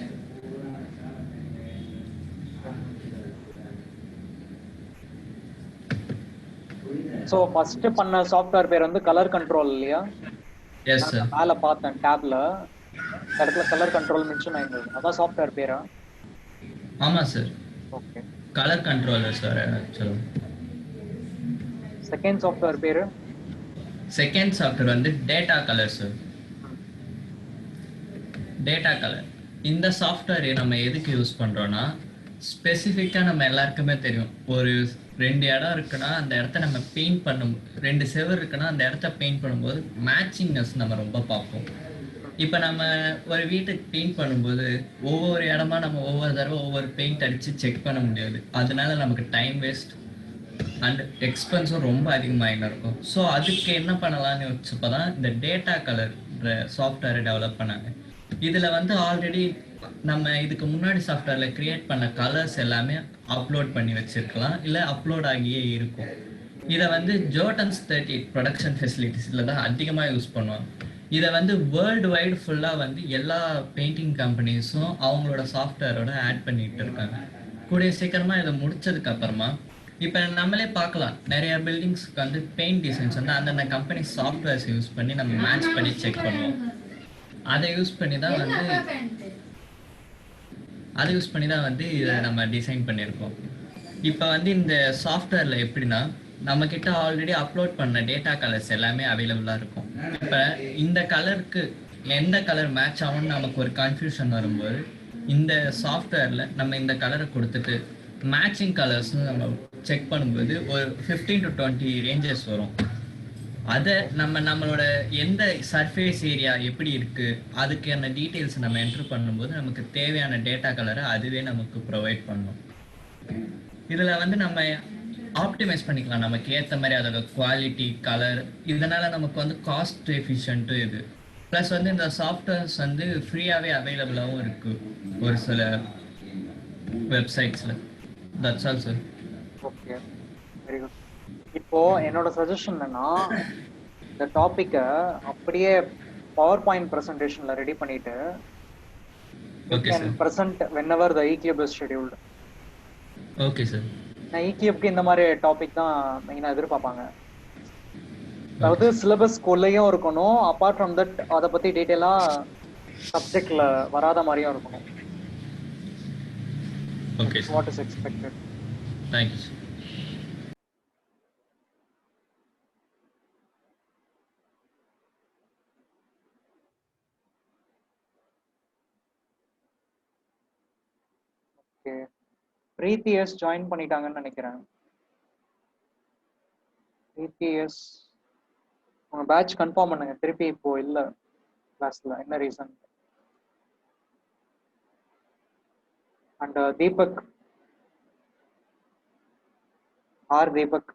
A: So first பண்ண சாஃப்ட்வேர் பேர் வந்து கலர் கண்ட்ரோல் இல்லையா?
G: Yes sir.
A: மேலே பார்த்தேன் டேப்ல இடத்துல கலர் கண்ட்ரோல் மென்ஷன் ஆயிருந்தது. அதான் சாஃப்ட்வேர் பேரா?
G: ஆமாம் sir.
A: Okay.
G: Colour controller sir ஆக்சுவலாக.
A: செகண்ட் சாஃப்ட்வேர் பேரு?
G: செகண்ட் சாஃப்ட்வேர் வந்து data colour sir. Data colour இந்த சாஃப்ட்வேர் நம்ம எதுக்கு யூஸ் பண்ணுறோன்னா, ஸ்பெசிஃபிக்காக நம்ம எல்லாருக்குமே தெரியும், ஒரு 2 இடம் இருக்குன்னா அந்த இடத்த நம்ம பெயிண்ட் பண்ணும், 2 செவர் இருக்குன்னா அந்த இடத்த பெயிண்ட் பண்ணும்போது மேட்சிங்னஸ் நம்ம ரொம்ப பார்ப்போம். இப்போ நம்ம ஒரு வீட்டுக்கு பெயிண்ட் பண்ணும்போது ஒவ்வொரு இடமா நம்ம ஒவ்வொரு தடவை ஒவ்வொரு பெயிண்ட் அடித்து செக் பண்ண முடியாது. அதனால நமக்கு டைம் வேஸ்ட் அண்ட் எக்ஸ்பென்ஸும் ரொம்ப அதிகமாக இருக்கும். ஸோ அதுக்கு என்ன பண்ணலாம்னு வச்சப்போ தான் இந்த டேட்டா கலர் சாஃப்ட்வேரை டெவலப் பண்ணாங்க. இதில் வந்து ஆல்ரெடி நம்ம இதுக்கு முன்னாடி சாஃப்ட்வேரில் க்ரியேட் பண்ண கலர்ஸ் எல்லாமே அப்லோட் பண்ணி வச்சுருக்கலாம், இல்லை அப்லோட் ஆகியே இருக்கும். இதை வந்து ஜோட்டன்ஸ் 38 ப்ரொடக்ஷன் ஃபெசிலிட்டிஸில் தான் அதிகமாக யூஸ் பண்ணுவாங்க. இதை வந்து வேர்ல்டு வைடு ஃபுல்லாக வந்து எல்லா பெயிண்டிங் கம்பெனிஸும் அவங்களோட சாஃப்ட்வேரோட ஆட் பண்ணிட்டு இருக்காங்க. கூடிய சீக்கிரமாக இதை முடிச்சதுக்கு அப்புறமா இப்போ நம்மளே பார்க்கலாம், நிறைய பில்டிங்ஸ்க்கு வந்து பெயிண்ட் டிசைன்ஸ் வந்து அந்தந்த கம்பெனி சாஃப்ட்வேர்ஸ் யூஸ் பண்ணி நம்ம மேட்ச் பண்ணி செக் பண்ணுவோம். அதை யூஸ் பண்ணி தான் வந்து இதை நம்ம டிசைன் பண்ணியிருக்கோம். இப்போ வந்து இந்த சாஃப்ட்வேரில் எப்படின்னா, நம்மக்கிட்ட ஆல்ரெடி அப்லோட் பண்ண டேட்டா கலர்ஸ் எல்லாமே அவைலபிளாக இருக்கும். இப்போ இந்த கலருக்கு எந்த கலர் மேட்ச் ஆகும்னு நமக்கு ஒரு கன்ஃபியூஷன் வரும்போது இந்த சாஃப்ட்வேரில் நம்ம இந்த கலரை கொடுத்துட்டு மேட்சிங் கலர்ஸ்னு நம்ம செக் பண்ணும்போது ஒரு 15 to 20 ரேஞ்சஸ் வரும். அதை நம்மளோட எந்த சர்ஃபேஸ் ஏரியா எப்படி இருக்குது அதுக்கான டீட்டெயில்ஸ் நம்ம என்ட்ரு பண்ணும்போது நமக்கு தேவையான டேட்டா கலரை அதுவே நமக்கு ப்ரொவைட் பண்ணும். இதில் வந்து நம்ம ஆப்டிமைஸ் பண்ணிக்கலாம் நமக்கு ஏற்ற மாதிரி அதோட குவாலிட்டி, கலர். இதனால் நமக்கு வந்து காஸ்ட் எஃபிஷியன்ட்டும் இது. ப்ளஸ் வந்து இந்த சாஃப்ட்வேர்ஸ் வந்து ஃப்ரீயாகவே அவைலபிளாகவும் இருக்குது ஒரு சில வெப்சைட்ஸில். That's all sir.
A: Okay, very good. இப்போ என்னோட சஜஷன் என்னன்னா, இந்த டாபிக்கை அப்படியே பவர் பாயிண்ட் ப்ரெசன்டேஷன்ல ரெடி பண்ணிட்டு present whenever the e-club is scheduled.
G: Okay sir.
A: நான் e-clubக்கு இந்த மாதிரி டாபிக் தான் மெயினாக எதிர்பார்ப்பாங்க. அதாவது சிலபஸ் குள்ளேயும் இருக்கணும், அப்பார்ட் ஃப்ரம் தட் அதை பற்றி டீட்டெயிலாக சப்ஜெக்டில் வராத மாதிரியும் இருக்கணும்.
G: Okay sir.
A: What is expected.
G: Thank you sir.
A: Okay, Preethi S join பண்ணிட்டாங்கன்னு நினைக்கிறேன். பிரீத்தி எஸ் உங்க பேட்ச் கன்ஃபார்ம் பண்ணுங்க. திருப்பி இப்போ இல்ல கிளாஸ்ல, என்ன reason? And Deepak, R Deepak.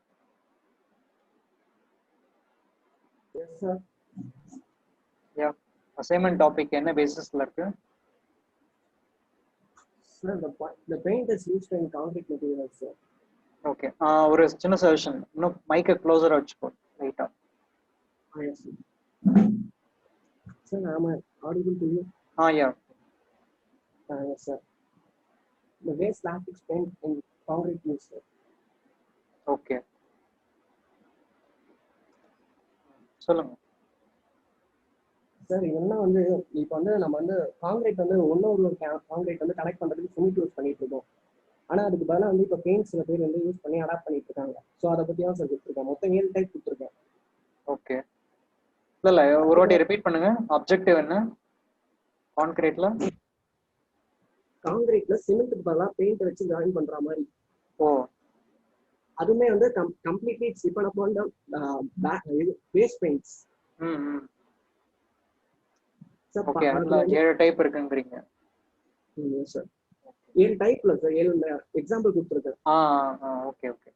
C: Yes, sir.
A: Yeah, assignment topic என்ன பேசிஸ்ல இருக்கு?
C: Sir, the paint is used in concrete materials, sir.
A: Okay, ஒரு சின்ன சஜஷன், இன்னும் மைக்கை க்ளோஸரா வச்சுக்கோ லைட்டா.
C: Yes, sir. Sir, am I audible to you?
A: Yeah.
H: Yes, sir. The waste latex paint in concrete use, sir.
A: Okay, சொல்லுங்க.
H: Sir என்ன வந்து இப்போ வந்து நம்ம வந்து காங்கிரீட் வந்து ஒரு காங்கிரீட் வந்து கலெக்ட் பண்ணுறதுக்கு சிமெண்ட் யூஸ் பண்ணிட்டு இருக்கோம். ஆனால் அதுக்கு பதிலாக வந்து இப்போ பெயிண்ட் சில பேர் வந்து யூஸ் பண்ணி அடாப்ட் பண்ணிட்டு இருக்காங்க. ஸோ அதை பற்றி தான் சார் கொடுத்துருக்கேன். மொத்தம் 7 டைப் கொடுத்துருக்கேன்.
A: ஓகே, இல்லை ஒரு வாட்டி ரிப்பீட் பண்ணுங்க. அப்ஜெக்டிவ் என்ன கான்கிரீட்ல?
H: காங்கிரீட்ல சிமெண்ட்டுக்கு பதிலாக பெயிண்ட் வச்சு ஜாயின் பண்ற மாதிரி.
A: ஓ,
H: அதுவுமே வந்து completely it's depend upon the waste paints.
A: Okay, அதுல 7 டைப் இருக்குங்கறீங்க.
H: சார் 7 டைப்ல சார் 7 எக்ஸாம்பிள் கொடுத்துருக்கேன்.
A: ஓகே ஓகே,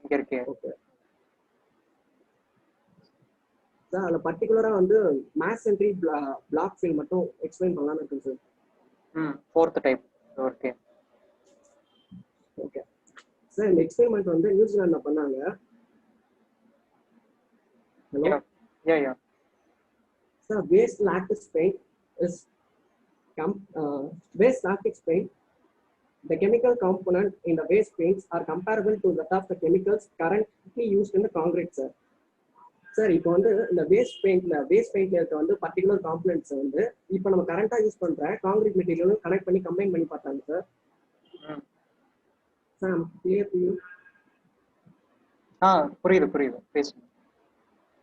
A: இங்க இருக்கே.
H: ஓகே சார், அதில் பர்டிகுலராக வந்து மேசன்ட்ரி பிளாக் ஃபில் மட்டும் எக்ஸ்பிளைன் பண்ணலாம்னு இருக்கு sir.
A: 4th type. Okay
H: okay sir, இந்த எக்ஸ்பெரிமெண்ட் வந்து நியூசிலாண்டில் பண்ணாங்க. Hello
A: yeah
H: sir, waste latex paint is waste latex paint. The chemical component in the waste paints are comparable to that of the chemicals currently used in the concrete, sir. Sir இப்போ வந்து இந்த waste பெயிண்ட்ல இருக்க வந்து particular components வந்து இப்போ நம்ம கரண்டா use பண்ற concrete மெட்டீரியலும் connect பண்ணி கம்பைன் பண்ணி பார்த்தாங்க sir. Sir clear to you?
A: புரியுது பேசுங்க.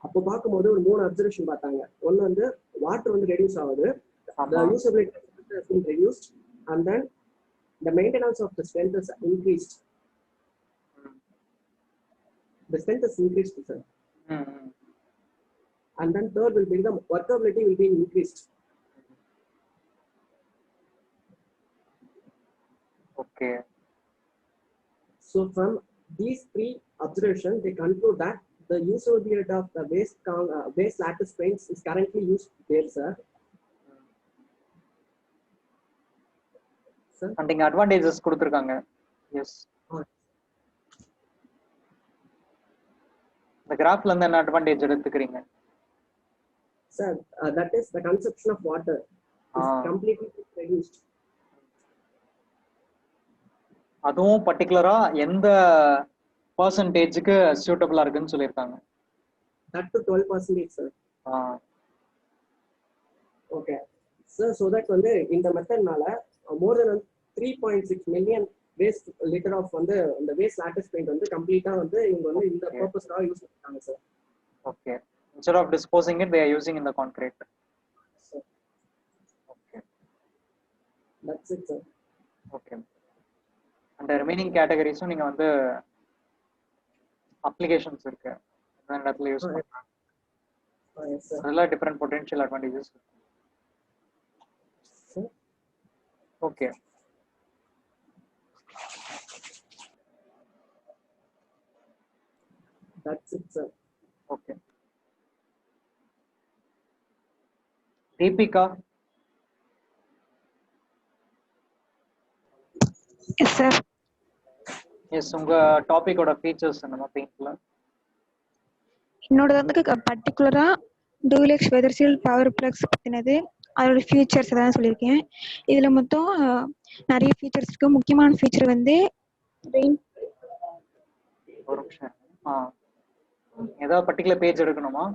H: அப்போ பார்க்கும்போது ஒரு 3 அப்சர்வேஷன் பார்த்தாங்க. ஒன்று வந்து வாட்டர் வந்து ரெடியூஸ் ஆகுது, the usability has been reduced, and then the maintenance of the strength is increased. The strength is increased, sir. And then third will be the workability will be increased.
A: Okay.
H: So from these 3 observations, they conclude that the usability of the waste lattice paints is currently used there, sir. Sir?
A: And இங்க advantages கொடுத்திருக்காங்க. Yes. இந்த கிராஃப்ல இருந்து என்ன advantage எடுத்துக்கிறீங்க?
H: Sir, that is the consumption of water is completely reduced.
A: அதுவும் பர்టిక్యులரா எந்த பெர்சன்டேஜ்க்கு சூட்டபிளா இருக்குன்னு சொல்லிருக்காங்க.
H: That to 12%, sir. Okay. Sir, so that வந்து இந்த மெத்தட்னால more than 3.6 million waste liter of வந்து இந்த waste lattice paint வந்து கம்ப்ளீட்டா வந்து இவங்க வந்து இந்த பர்பஸ்க்காக யூஸ் பண்ணிட்டாங்க sir.
A: Okay. Instead of disposing it, they are using in the concrete.
H: Sir.
A: Okay.
H: That's it, sir.
A: Okay. And the remaining categories நீங்க வந்து applications இருக்கு. அந்த இடத்துல யூஸ் பண்ணலாம்.
H: Yes, sir.
A: அதெல்லாம் different potential advantages.
H: Sir.
A: Okay.
H: That's it, sir.
A: Okay. Deepika.
I: Yes, sir.
A: Yes, உங்க டாபிக்கோட features என்னமா பெயிண்ட்ல?
I: என்னோட வந்து பர்டிகுலரா டூலெக்ஸ் வெதர்சீல் பவர் பிளக்ஸ் பத்தினது, அதோட ஃபீச்சர்ஸ் தான் சொல்லியிருக்கேன். இதுல மொத்தம் நிறைய ஃபீச்சர்ஸ் இருக்கு. முக்கியமான ஃபீச்சர் வந்து ரெயின்.
A: ஒரு நிமிஷம். ஏதாவது பர்டிகுலர் பேஜ் எடுக்கணுமா?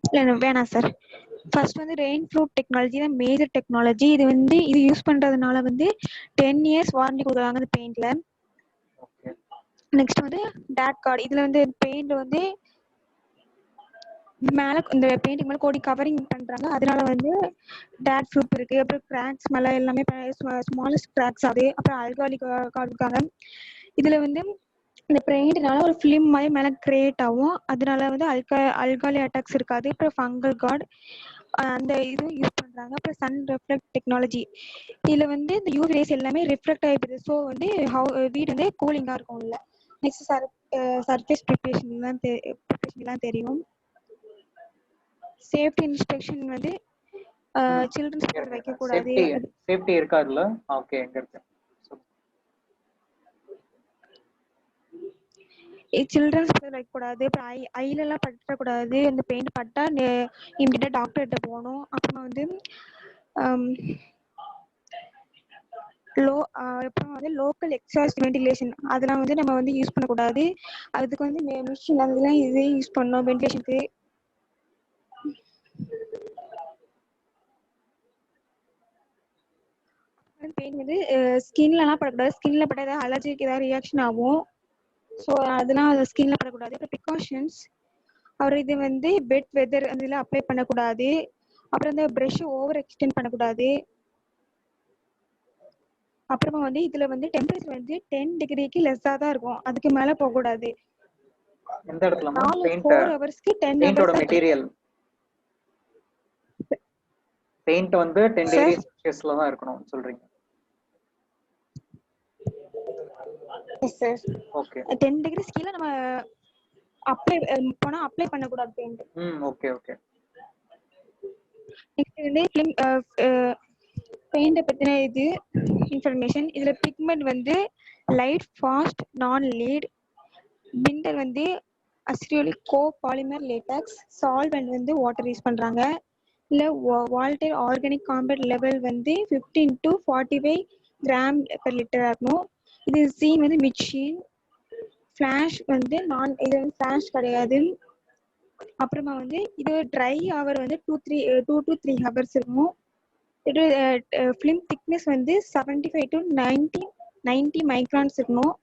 I: இல்லை வேணாம் சார். ஃபர்ஸ்ட் வந்து ரெயின் ப்ரூஃப் டெக்னாலஜி தான் மேஜர் டெக்னாலஜி. இது வந்து இது யூஸ் பண்றதுனால வந்து 10 years வாரண்டி கொடுக்குறாங்க இந்த பெயிண்ட்ல. நெக்ஸ்ட் வந்து டேட் கார்டு. இதுல வந்து பெயிண்ட் வந்து மேல இந்த பெயிண்டிங் மேல கோடி கவரிங் பண்றாங்க, அதனால வந்து டேட் ப்ரூஃப் இருக்கு. அப்புறம் கிராக்ஸ் மேல எல்லாமே ஸ்மாலஸ்ட் கிராக்ஸ் அது. அப்புறம் அல்காலி கார்டு இருக்காங்க. இதுல வந்து இந்த பெயிண்ட்னால ஒரு ஃபிலிம் மாதிரி மேலே கிரியேட் ஆகும், அதனால வந்து அல்காலி அட்டாக்ஸ் இருக்காது. அப்புறம் ஃபங்கல் கார்டு அந்த இதுவும் யூஸ் பண்ணுறாங்க. அப்புறம் சன் ரெஃப்ளெக்ட் டெக்னாலஜி. இதில் வந்து இந்த யூவி ரேஸ் எல்லாமே ரிஃப்ளெக்ட் ஆகிடுது. ஸோ வந்து வீடு வந்து கூலிங்காக இருக்கும். இல்லை நெக்ஸ்ட் சர்ஃபேஸ் ப்ரிப்ரேஷன்லாம் தெரியும். சேஃப்டி இன்ஸ்பெக்ஷன் வந்து சில்ட்ரன்ஸ் வைக்கக்கூடாது.
A: சேஃப்டி இருக்கா இதுல? ஓகே, எங்க இருக்கு?
I: சில்ட்ரன்ஸ் வைக்கக்கூடாது. அப்புறம் ஐலெல்லாம் பற்றக்கூடாது. அந்த பெயிண்ட் பட்டா இமிடியேட்டாக டாக்டர்கிட்ட போகணும். அப்புறமா வந்து அப்புறம் வந்து லோக்கல் எக்ஸாஸ்ட் வென்டிலேஷன் அதெல்லாம் வந்து நம்ம வந்து யூஸ் பண்ணக்கூடாது. அதுக்கு வந்து மிஷின் அதெல்லாம் இதே யூஸ் பண்ணணும் வென்டிலேஷனுக்கு. பெயின் வந்து ஸ்கின்லலாம் படக்கூடாது. ஸ்கின்ல பட்ட ஏதாவது அலர்ஜிக்கு ஏதாவது ரியாக்ஷன் ஆகும். ஸோ அதெல்லாம் ஸ்கின்ல படக்கூடாது. அப்புறம் ப்ரிகாஷன்ஸ் அப்புறம் இது வந்து வெட் வெதர் அந்த இதில் அப்ளை பண்ணக்கூடாது. அப்புறம் இந்த ப்ரஷ் ஓவர் எக்ஸ்டெண்ட் பண்ணக்கூடாது. அப்புறமா வந்து இதுல வந்து டெம்பரேச்சர் வந்து 10 டிகிரிக்கு லெஸ்ஸா தான் இருக்கும். அதுக்கு மேல போகக்கூடாது.
A: எந்த இடத்துலமா
I: 4 ஹவர்ஸ்க்கு 10
A: பெயிண்டோட
I: ஹவர்ஸ்
A: மெட்டீரியல் பெயிண்ட் வந்து 10 டிகிரி செல்சியஸ்ல தான் இருக்கணும் சொல்றீங்க.
I: S sir.
A: ஓகே
I: 10 டிகிரிஸ் கீழ நம்ம அப்ளை பண்ணக்கூடாது பெயிண்ட்.
A: Okay okay.
I: நெக்ஸ்ட் வந்து பெயிண்ட் பத்தின இது இன்ஃபர்மேஷன். இதுல பிக்மெண்ட் வந்து லைட் ஃபாஸ்ட் நான் லீட் பிண்டர் வந்து அசிரியோலிக் கோ பாலிமர் லேட்டக்ஸ் சால்வெண்ட் வந்து வாட்டர் யூஸ் பண்றாங்க. இல்ல வால்டர் ஆர்கானிக் காம்பவுண்ட் லெவல் வந்து 15 to 45 கிராம் per லிட்டர் ஆகணும். இது சீன் வந்து மிக்சின் ஃபிளாஷ் வந்து இது வந்து ஃபிளாஷ் கிடையாது. அப்புறமா வந்து இது ட்ரை ஹவர் வந்து 2 to 3 ஹவர்ஸ் இருக்கும். இது ஃபிலிம் திக்னஸ் வந்து 75 to 90 மைக்ரான்ஸ் இருக்கணும்.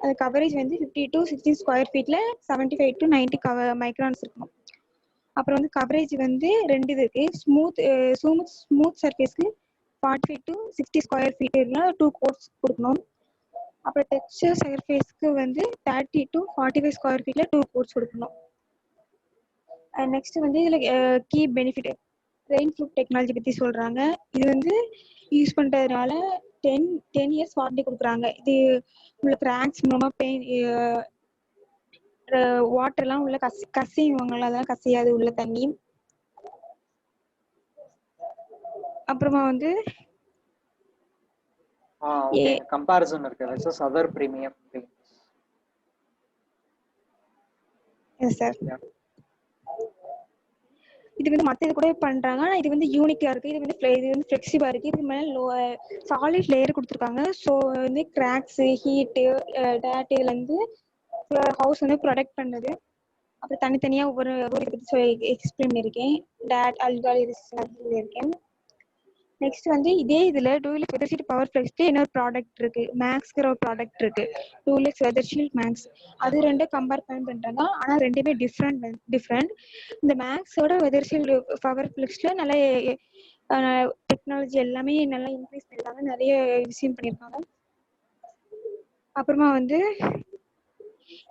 I: அது கவரேஜ் வந்து 50 to 60 ஸ்கொயர் ஃபீட்ல 75 to 90 மைக்ரான்ஸ் இருக்கணும். அப்புறம் வந்து கவரேஜ் வந்து 2 இது இருக்கு. ஸ்மூத் சர்ஃபேஸ்க்கு 45 to 60 ஸ்கொயர் ஃபீட்ல 2 கோட்ஸ் கொடுக்கணும். அப்புறம் டெக்ஸ்சர் சர்ஃபேஸ்க்கு வந்து 30 to 45 ஸ்கொயர் ஃபீட்ல 2 கோட்ஸ் கொடுக்கணும். நெக்ஸ்ட் வந்து இதுல key benefit rain proof technology பத்தி சொல்றாங்க. இது வந்து யூஸ் பண்றதுனால 10 இயர்ஸ் வாரண்டி கொடுக்குறாங்க. இது உள்ள கிராக்ஸ் மூலமா வாட்டர்லாம் உள்ள கசிவாங்கல அதெல்லாம் கசியாது உள்ள தண்ணி. அப்புறமா வந்து
A: ஓகே கம்பேரிசன் இருக்கு versus other premium paints.
I: Yes sir. இது வந்து மற்ற இது கூட பண்றாங்க. ஆனா இது வந்து யூனிக்கா இருக்கு. இது வந்து ஃபிளெக்சிபிளா இருக்கு. இது மேல சாலிட் லேயர் கொடுத்துருக்காங்க. ஸோ வந்து கிராக்ஸ் ஹீட்டு டேட் இதுல இருந்து ஹவுஸ் வந்து ப்ரொடெக்ட் பண்ணுது. அப்புறம் தனித்தனியா ஒவ்வொரு எக்ஸ்பிளைன் பண்ணியிருக்கேன். டேட் அல்காலி இருக்கேன். நெக்ஸ்ட் வந்து இதே இதுல டூலெக்ஸ் வெதர்ஷீல்ட் பவர் ஃபிளெக்ஸ்க்கு இன்னொரு ப்ராடக்ட் இருக்கு. மேக்ஸ்ங்கிற ஒரு ப்ராடக்ட் இருக்கு. டூலெக்ஸ் வெதர்ஷீல்ட் மேக்ஸ் அது ரெண்டும் கம்பேர் பண்றாங்க. ஆனா ரெண்டுமே டிஃப்ரெண்ட். இந்த மேக்ஸோட வெதர்ஷீல்ட் பவர் ஃபிளெக்ஸ்ல நல்ல டெக்னாலஜி எல்லாமே நல்லா இன்க்ரீஸ் பண்ணிருக்காங்க. நிறைய விஷயம் பண்ணிருக்காங்க. அப்புறமா வந்து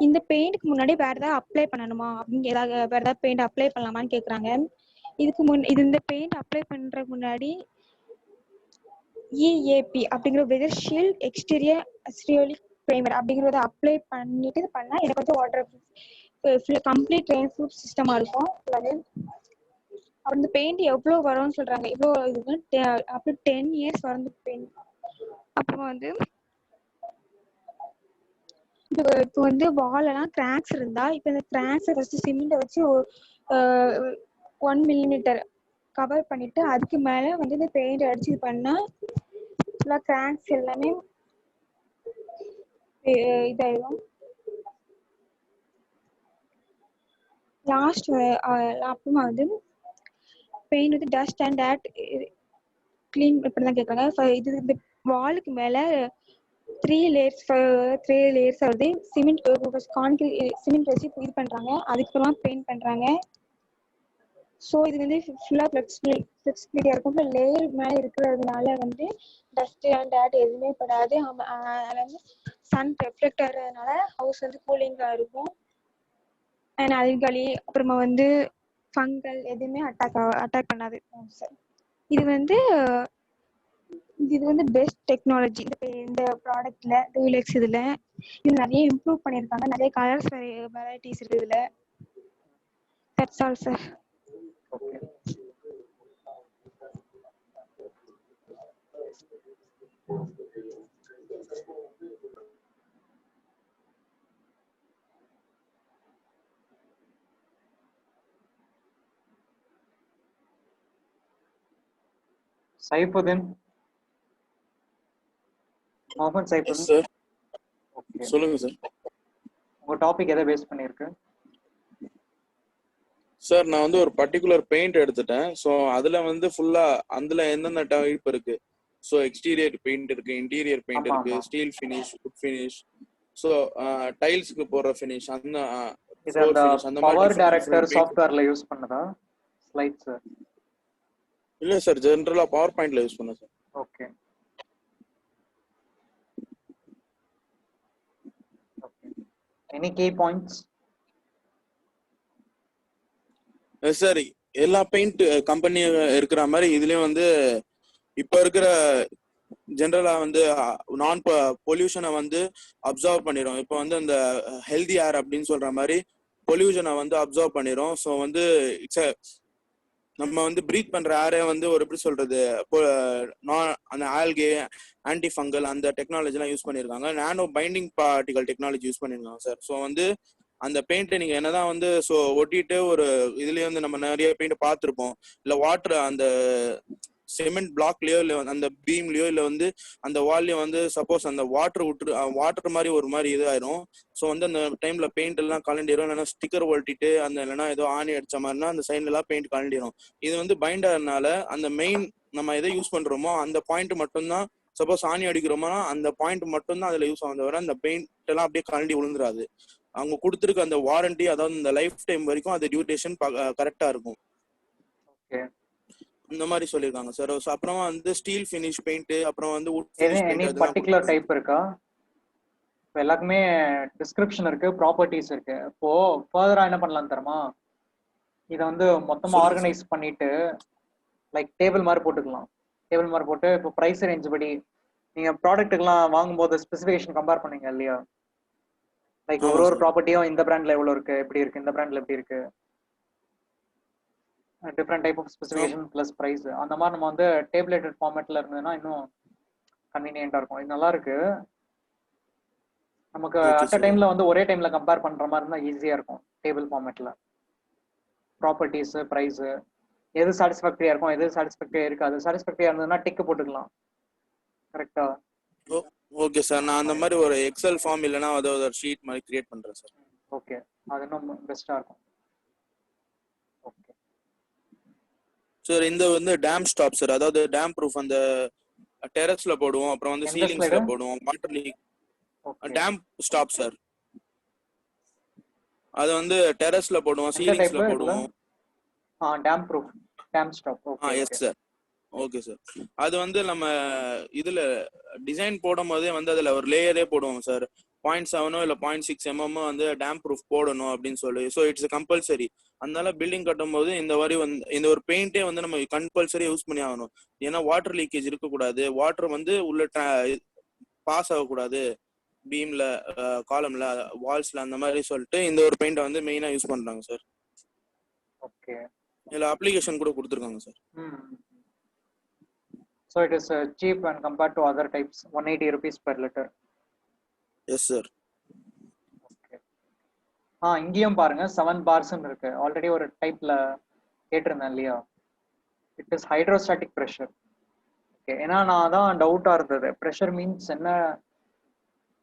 I: இந்த பெயிண்ட்க்கு முன்னாடி வேற ஏதாவது அப்ளை பண்ணணுமா அப்படின்னு வேற ஏதாவது பெயிண்ட் அப்ளை பண்ணலாமான்னு கேக்குறாங்க. இந்த பெயிண்ட் அப்ளை பண்றதுக்கு முன்னாடி EAP அப்படிங்கிற வெதர் ஷீல்ட் எக்ஸ்டீரியர் அசிரியோலிக் பிரைமர் அப்படிங்கறத அப்ளை பண்ணிட்டு இது பண்ணா எனக்கு வந்து வாட்டர் கம்ப்ளீட் ரெயின் ப்ரூஃப் சிஸ்டமா இருக்கும். அப்புறம் இந்த பெயிண்ட் எவ்வளவு வரும்னு சொல்றாங்க. இவ்வளவு இது அப் டு 10 இயர்ஸ் வரும் பெயிண்ட். அப்புறம் வந்து இப்போ வந்து வால் எல்லாம் கிராக்ஸ் இருந்தா இப்போ இந்த கிராக்ஸை ஃபர்ஸ்ட் சிமெண்ட்டை வச்சு 1 மில்லிமீட்டர் கவர் பண்ணிட்டு அதுக்கு மேல வந்து இந்த பெயிண்ட் அடிச்சு பண்ணா கிராக்ஸ் எல்லாமே இதாயிடும். லாஸ்ட் அப்புறமா வந்து பெயிண்ட் வந்து டஸ்ட் அண்ட் டேட் கிளீன் இப்படிதான் கேட்குறாங்க. இது இந்த வாலுக்கு மேல 3 லேயர்ஸ் வருது. சிமெண்ட் கான்கிரீட் சிமெண்ட் வச்சு இது பண்றாங்க. அதுக்கப்புறமா பெயிண்ட் பண்றாங்க. ஸோ இது வந்து ஃபுல்லா ஃபிளெக்சிபிலிட்டியா இருக்கும். இப்போ லேயர் மேல இருக்கிறதுனால வந்து டஸ்ட் அண்ட் டேட் எதுவுமே படாது. அதில் வந்து சன் ரெஃப்ளெக்ட் ஆகிறதுனால ஹவுஸ் வந்து கூலிங்கா இருக்கும். அண்ட் அல்காலி அப்புறமா வந்து ஃபங்கல் எதுவுமே அட்டாக் பண்ணாது. இது வந்து பெஸ்ட் டெக்னாலஜி இந்த ப்ராடக்ட்ல டூலெக்ஸ். இதுல இது நிறைய இம்ப்ரூவ் பண்ணியிருக்காங்க. நிறைய கலர்ஸ் வெரைட்டிஸ் இருக்கு இதுல. That's all sir.
A: Saifuddin, Mohammed
J: S
A: Saifuddin.
J: Sir,
A: okay,
J: சொல்லுங்க சார்.
A: உங்க டாபிக் எதை பேஸ் பண்ணிருக்கு?
J: சார் நான் வந்து ஒரு பர்டிகுலர் பெயிண்ட் எடுத்துட்டேன். ஸோ அதுல வந்து ஃபுல்லா அதுல எந்தெந்த டைப் இருக்கு? ஸோ எக்ஸ்டீரியர் பெயிண்ட் இருக்கு, இன்டீரியர் பெயிண்ட்
A: ஆமா
J: இருக்கு,
A: ஆமா,
J: steel finish, wood finish, so டைல்ஸ்க்கு போடுற ஃபினிஷ், அந்த
A: இது
J: ஃப்ளோர்
A: அந்த
J: ஃபினிஷ், அந்த மாதிரி
A: power
J: different
A: director
J: different paint.
A: சாஃப்ட்வேர்ல யூஸ் பண்ணதா ஸ்லைட்ஸ்?
J: இல்ல சார், ஜென்ரலா பவர் பாயிண்ட்ல யூஸ் பண்ணேன் sir.
A: Okay okay. Any key points?
J: Sir எல்லா பெயிண்ட் கம்பெனி இருக்கிற மாதிரி இதுலயும் வந்து இப்ப இருக்கிற ஜென்ரலா வந்து நான் பொல்யூஷனை வந்து அப்சர்வ் பண்ணிடும். இப்போ வந்து அந்த ஹெல்தி ஏர் அப்படின்னு சொல்ற மாதிரி பொல்யூஷனை வந்து அப்சர்வ் பண்ணிடும். ஸோ வந்து இட்ஸ் நம்ம வந்து ப்ரீத் பண்ற ஏரே வந்து ஒரு எப்படி சொல்றது, அந்த ஆல்கே, ஆன்டி ஃபங்கல் அந்த டெக்னாலஜிலாம் யூஸ் பண்ணியிருக்காங்க. நானோ பைண்டிங் பார்ட்டிகல் டெக்னாலஜி யூஸ் பண்ணியிருக்காங்க சார். ஸோ வந்து அந்த பெயிண்ட் நீங்க என்னதான் வந்து ஸோ ஒட்டிட்டு ஒரு இதுலயே வந்து நம்ம நிறைய பெயிண்ட் பார்த்துருப்போம். இல்லை வாட்டர் அந்த சிமெண்ட் பிளாக்லயோ இல்லை அந்த பீம்லயோ இல்லை வந்து அந்த வால்லயோ வந்து சப்போஸ் அந்த வாட்டர் மாதிரி ஒரு மாதிரி இதாயிரும். ஸோ வந்து அந்த டைம்ல பெயிண்ட் எல்லாம் கலண்டிடும். இல்லைன்னா ஸ்டிக்கர் ஒட்டிட்டு அந்த இல்லைன்னா ஏதோ ஆணி அடிச்ச மாதிரினா அந்த சைட்ல எல்லாம் பெயிண்ட் கலண்டிடும். இது வந்து பைண்டர்னால அந்த மெயின் நம்ம எதை யூஸ் பண்றோமோ அந்த பாயிண்ட் மட்டும்தான், சப்போஸ் ஆணி அடிக்கிறோமோ அந்த பாயிண்ட் மட்டும்தான் அதுல யூஸ் ஆகும், தவிர அந்த பெயிண்ட் எல்லாம் அப்படியே கலண்டி விழுந்துராது. அவங்க கொடுத்துருக்க அந்த வாரண்டி, அதாவது இந்த லைஃப் டைம் வரைக்கும் அது டியூரேஷன் கரெக்டா இருக்கும்.
A: ஓகே,
J: இந்த மாதிரி சொல்லியிருக்காங்க சார். அப்புறம் வந்து ஸ்டீல் ஃபினிஷ் பெயிண்ட், அப்புறம் வந்து would finish
A: any
J: paint,
A: particular type இருக்கா? இப்போ எல்லாருக்குமே டிஸ்கிரிப்ஷன் இருக்கு, ப்ராப்பர்ட்டிஸ் இருக்கு. இப்போ ஃபர்தரா என்ன பண்ணலாம் தெரியுமா? இதை வந்து மொத்தமா ஆர்கனைஸ் பண்ணிட்டு லைக் டேபிள் மாதிரி போட்டுக்கலாம். டேபிள் மாதிரி போட்டு இப்போ ப்ரைஸ் ரேஞ்ச் படி நீங்க ப்ராடக்ட்டுக்கெல்லாம் வாங்கும்போது ஸ்பெசிஃபிகேஷன் கம்பேர் பண்ணீங்க இல்லையா? லைக் ஒரு ப்ராப்பர்ட்டியும் இந்த பிராண்ட்ல எவ்வளவு இருக்கு, எப்படி இருக்கு, இந்த பிராண்ட்ல எப்படி இருக்கு, different type of specification plus price, அந்த மாதிரி நம்ம வந்து டேபிளேட்டட் ஃபார்மேட்ல இருந்ததுன்னா இன்னும் கன்வீனியன்ட்டா இருக்கும். இது நல்லா இருக்கு. நமக்கு அட் அ டைம்ல வந்து ஒரே டைம்ல கம்பேர் பண்ற மாதிரி இருந்தா ஈஸியா இருக்கும். டேபிள் ஃபார்மேட்ல ப்ராப்பர்ட்டிஸ், ப்ரைஸ், எது சாட்டிஸ்ஃபேக்டரியா இருக்கும், எது சாட்டிஸ்ஃபேக்டரியா இருக்காது. சாட்டிஸ்ஃபேக்டரியா இருந்ததுன்னா டிக் போட்டுக்கலாம். கரெக்டா?
J: ஓகே சார், நான் அந்த மாதிரி ஒரு எக்ஸல் ஃபார்ம் இல்லைன்னா அதாவது ஒரு ஷீட் மாதிரி கிரியேட் பண்றேன் சார்.
A: ஓகே, அது இன்னும் பெஸ்டா இருக்கும். ஓகே
J: சார், இந்த வந்து டேம் ஸ்டாப் சார், அதாவது டேம் ப்ரூஃப் அந்த டெரஸ்ல போடுவோம், அப்புறம் வந்து சீலிங்ஸ்ல போடுவோம், water leak. Damp stop sir, அது வந்து டெரஸ்ல போடுவோம், சீலிங்ஸ்ல போடுவோம்.
A: Damp proof, damp stop. Okay
J: yes sir. Okay sir, அது வந்து நம்ம இதுல டிசைன் போடும் போதே வந்து அதுல ஒரு லேயரே போடுவோம் சார். 0.7 இல்ல 0.6 mm வந்து டேம் ப்ரூஃப் போடணும் அப்படின்னு சொல்லி. So it's compulsory. அதனால பில்டிங் கட்டும் போது இந்த மாதிரி வந்து இந்த ஒரு பெயிண்டே வந்து நம்ம கம்பல்சரி யூஸ் பண்ணி ஆகணும். ஏன்னா வாட்டர் லீக்கேஜ் இருக்கக்கூடாது, வாட்டர் வந்து உள்ள பாஸ் ஆகக்கூடாது, பீம்ல, காலம்ல, வால்ஸ்ல, அந்த மாதிரி சொல்லிட்டு இந்த ஒரு பெயிண்டை வந்து மெயினா யூஸ் பண்றாங்க சார்.
A: ஓகே,
J: இதுல அப்ளிகேஷன் கூட கொடுத்துருக்காங்க sir.
A: So it is cheap when compared to other types. 180 rupees per liter.
J: Yes sir.
A: Okay. இங்கேயும் பாருங்க 7 bars இருக்கு. ஆல்ரெடி ஒரு டைப்ல கேட்டிருந்தேன் இல்லையா? It is hydrostatic pressure. Okay, ஏன்னா நான் தான் டவுட்டா இருந்தது, ப்ரெஷர் மீன்ஸ் என்ன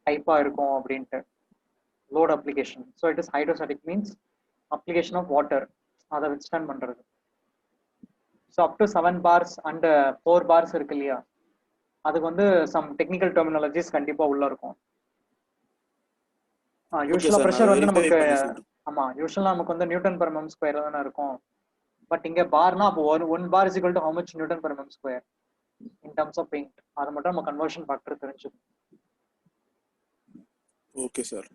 A: டைப்பா இருக்கும் அப்படின்ட்டு. Load application. So it is hydrostatic means application of water, அதை வித்ஸ்டாண்ட் பண்றது. So up to 7 bars and 4 bars இருக்கு இல்லையா? அதுக்கு வந்து சம் டெக்னிக்கல் டெர்மினாலஜிஸ் கண்டிப்பா உள்ள இருக்கும். யூஸ்வலா ப்ரெஷர் வந்து நமக்கு யூஸ்வலா நமக்கு வந்து நியூட்டன் பெர் mm ஸ்கொயர் தானே இருக்கும். பட் இங்க பார்னா அப்போ 1 bar is equal to how much Newton per mm square in terms of paint. அது மட்டும் நம்ம கன்வர்ஷன் ஃபேக்டர் தெரிஞ்சுக்கணும்.
J: Okay sir.